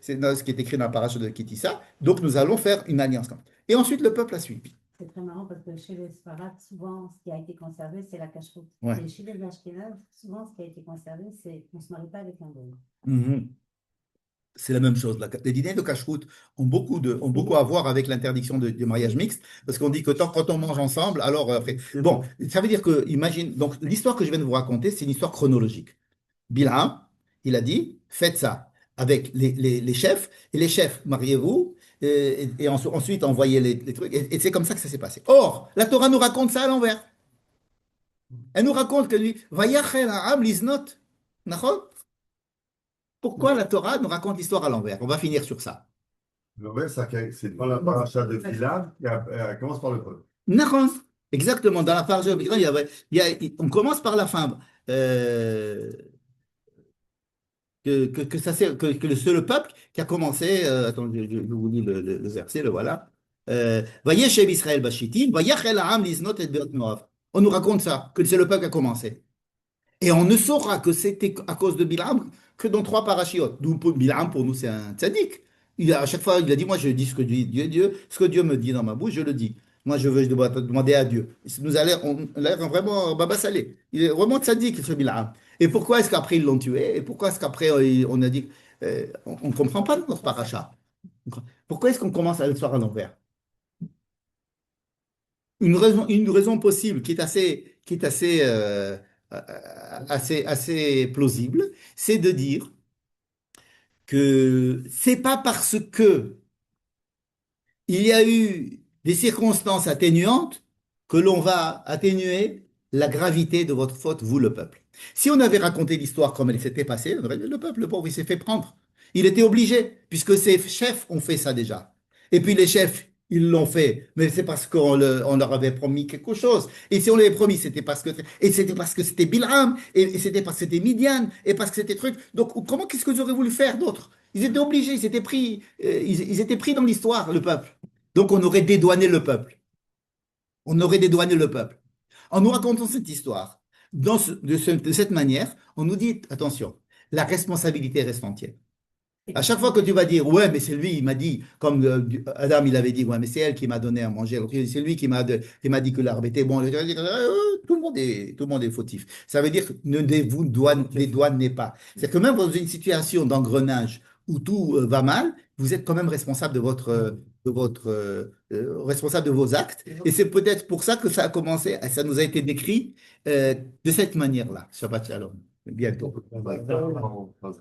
c'est ce qui est écrit dans la paracha de Kitissa. Donc nous allons faire une alliance. Et ensuite le peuple a suivi. C'est très marrant parce que chez les Sfarades, souvent, ce qui a été conservé, c'est la cacheroute. Ouais. Et chez les Ashkénazes, souvent, ce qui a été conservé, c'est qu'on ne se marie pas avec un goy. Mhm. C'est la même chose. Les dîners de cacheroute ont beaucoup à voir avec l'interdiction du mariage mixte, parce qu'on dit que quand on mange ensemble, alors après. Bon, ça veut dire que, imagine, donc l'histoire que je viens de vous raconter, c'est une histoire chronologique. Bilham, il a dit, faites ça avec les chefs, et les chefs, mariez-vous, et ensuite envoyez les trucs, et c'est comme ça que ça s'est passé. Or, la Torah nous raconte ça à l'envers. Elle nous raconte que lui, Vayachel ha'am liznot. Nachon? Pourquoi la Torah nous raconte l'histoire à l'envers? On va finir sur ça. L'envers, c'est pas la paracha de Bilham, elle commence par le peuple. Nachon, exactement, dans la paracha, on commence par la fin. C'est le peuple qui a commencé. Attendez, je vous lis le verset, le voilà. Vayeshev Israël Bashitim, Vayachel ha'am liznot et be'ot Moav. On nous raconte ça, que c'est le peuple qui a commencé. Et on ne saura que c'était à cause de Bilham que dans 3 parachiotes. Bilham, pour nous, c'est un tzaddik. À chaque fois, il a dit, moi, je dis ce que Dieu, ce que Dieu me dit dans ma bouche, je le dis. Moi, je dois demander à Dieu. On a l'air vraiment Baba Salé. Il est vraiment tzaddik, ce Bilham. Et pourquoi est-ce qu'après, ils l'ont tué? Et pourquoi est-ce qu'après, on a dit, on ne comprend pas notre paracha. Pourquoi est-ce qu'on commence à le faire à l'envers? Une raison possible qui est assez plausible, c'est de dire que c'est pas parce que il y a eu des circonstances atténuantes que l'on va atténuer la gravité de votre faute, vous le peuple. Si on avait raconté l'histoire comme elle s'était passée, on aurait dit, le peuple, le pauvre, il s'est fait prendre. Il était obligé, puisque ses chefs ont fait ça déjà. Et puis les chefs, ils l'ont fait, mais c'est parce on leur avait promis quelque chose. Et si on l'avait promis, c'était parce que c'était Bilham, et c'était parce que c'était Midian, et parce que c'était truc. Donc comment qu'est-ce que vous auriez voulu faire d'autre? Ils étaient obligés, ils étaient pris dans l'histoire, le peuple. Donc on aurait dédouané le peuple. On aurait dédouané le peuple. En nous racontant cette histoire, de cette manière, on nous dit, attention, la responsabilité reste entière. À chaque fois que tu vas dire, ouais, mais c'est lui, il m'a dit, comme Adam, il avait dit, ouais, mais c'est elle qui m'a donné à manger, c'est lui qui m'a dit que l'arbre était bon. Tout le monde est fautif. Ça veut dire que ne vous dédouanez pas. C'est que même dans une situation d'engrenage où tout va mal, vous êtes quand même responsable responsable de vos actes. Et c'est peut-être pour ça que ça a commencé, ça nous a été décrit de cette manière-là. Shabbat Shalom. Bientôt. Pas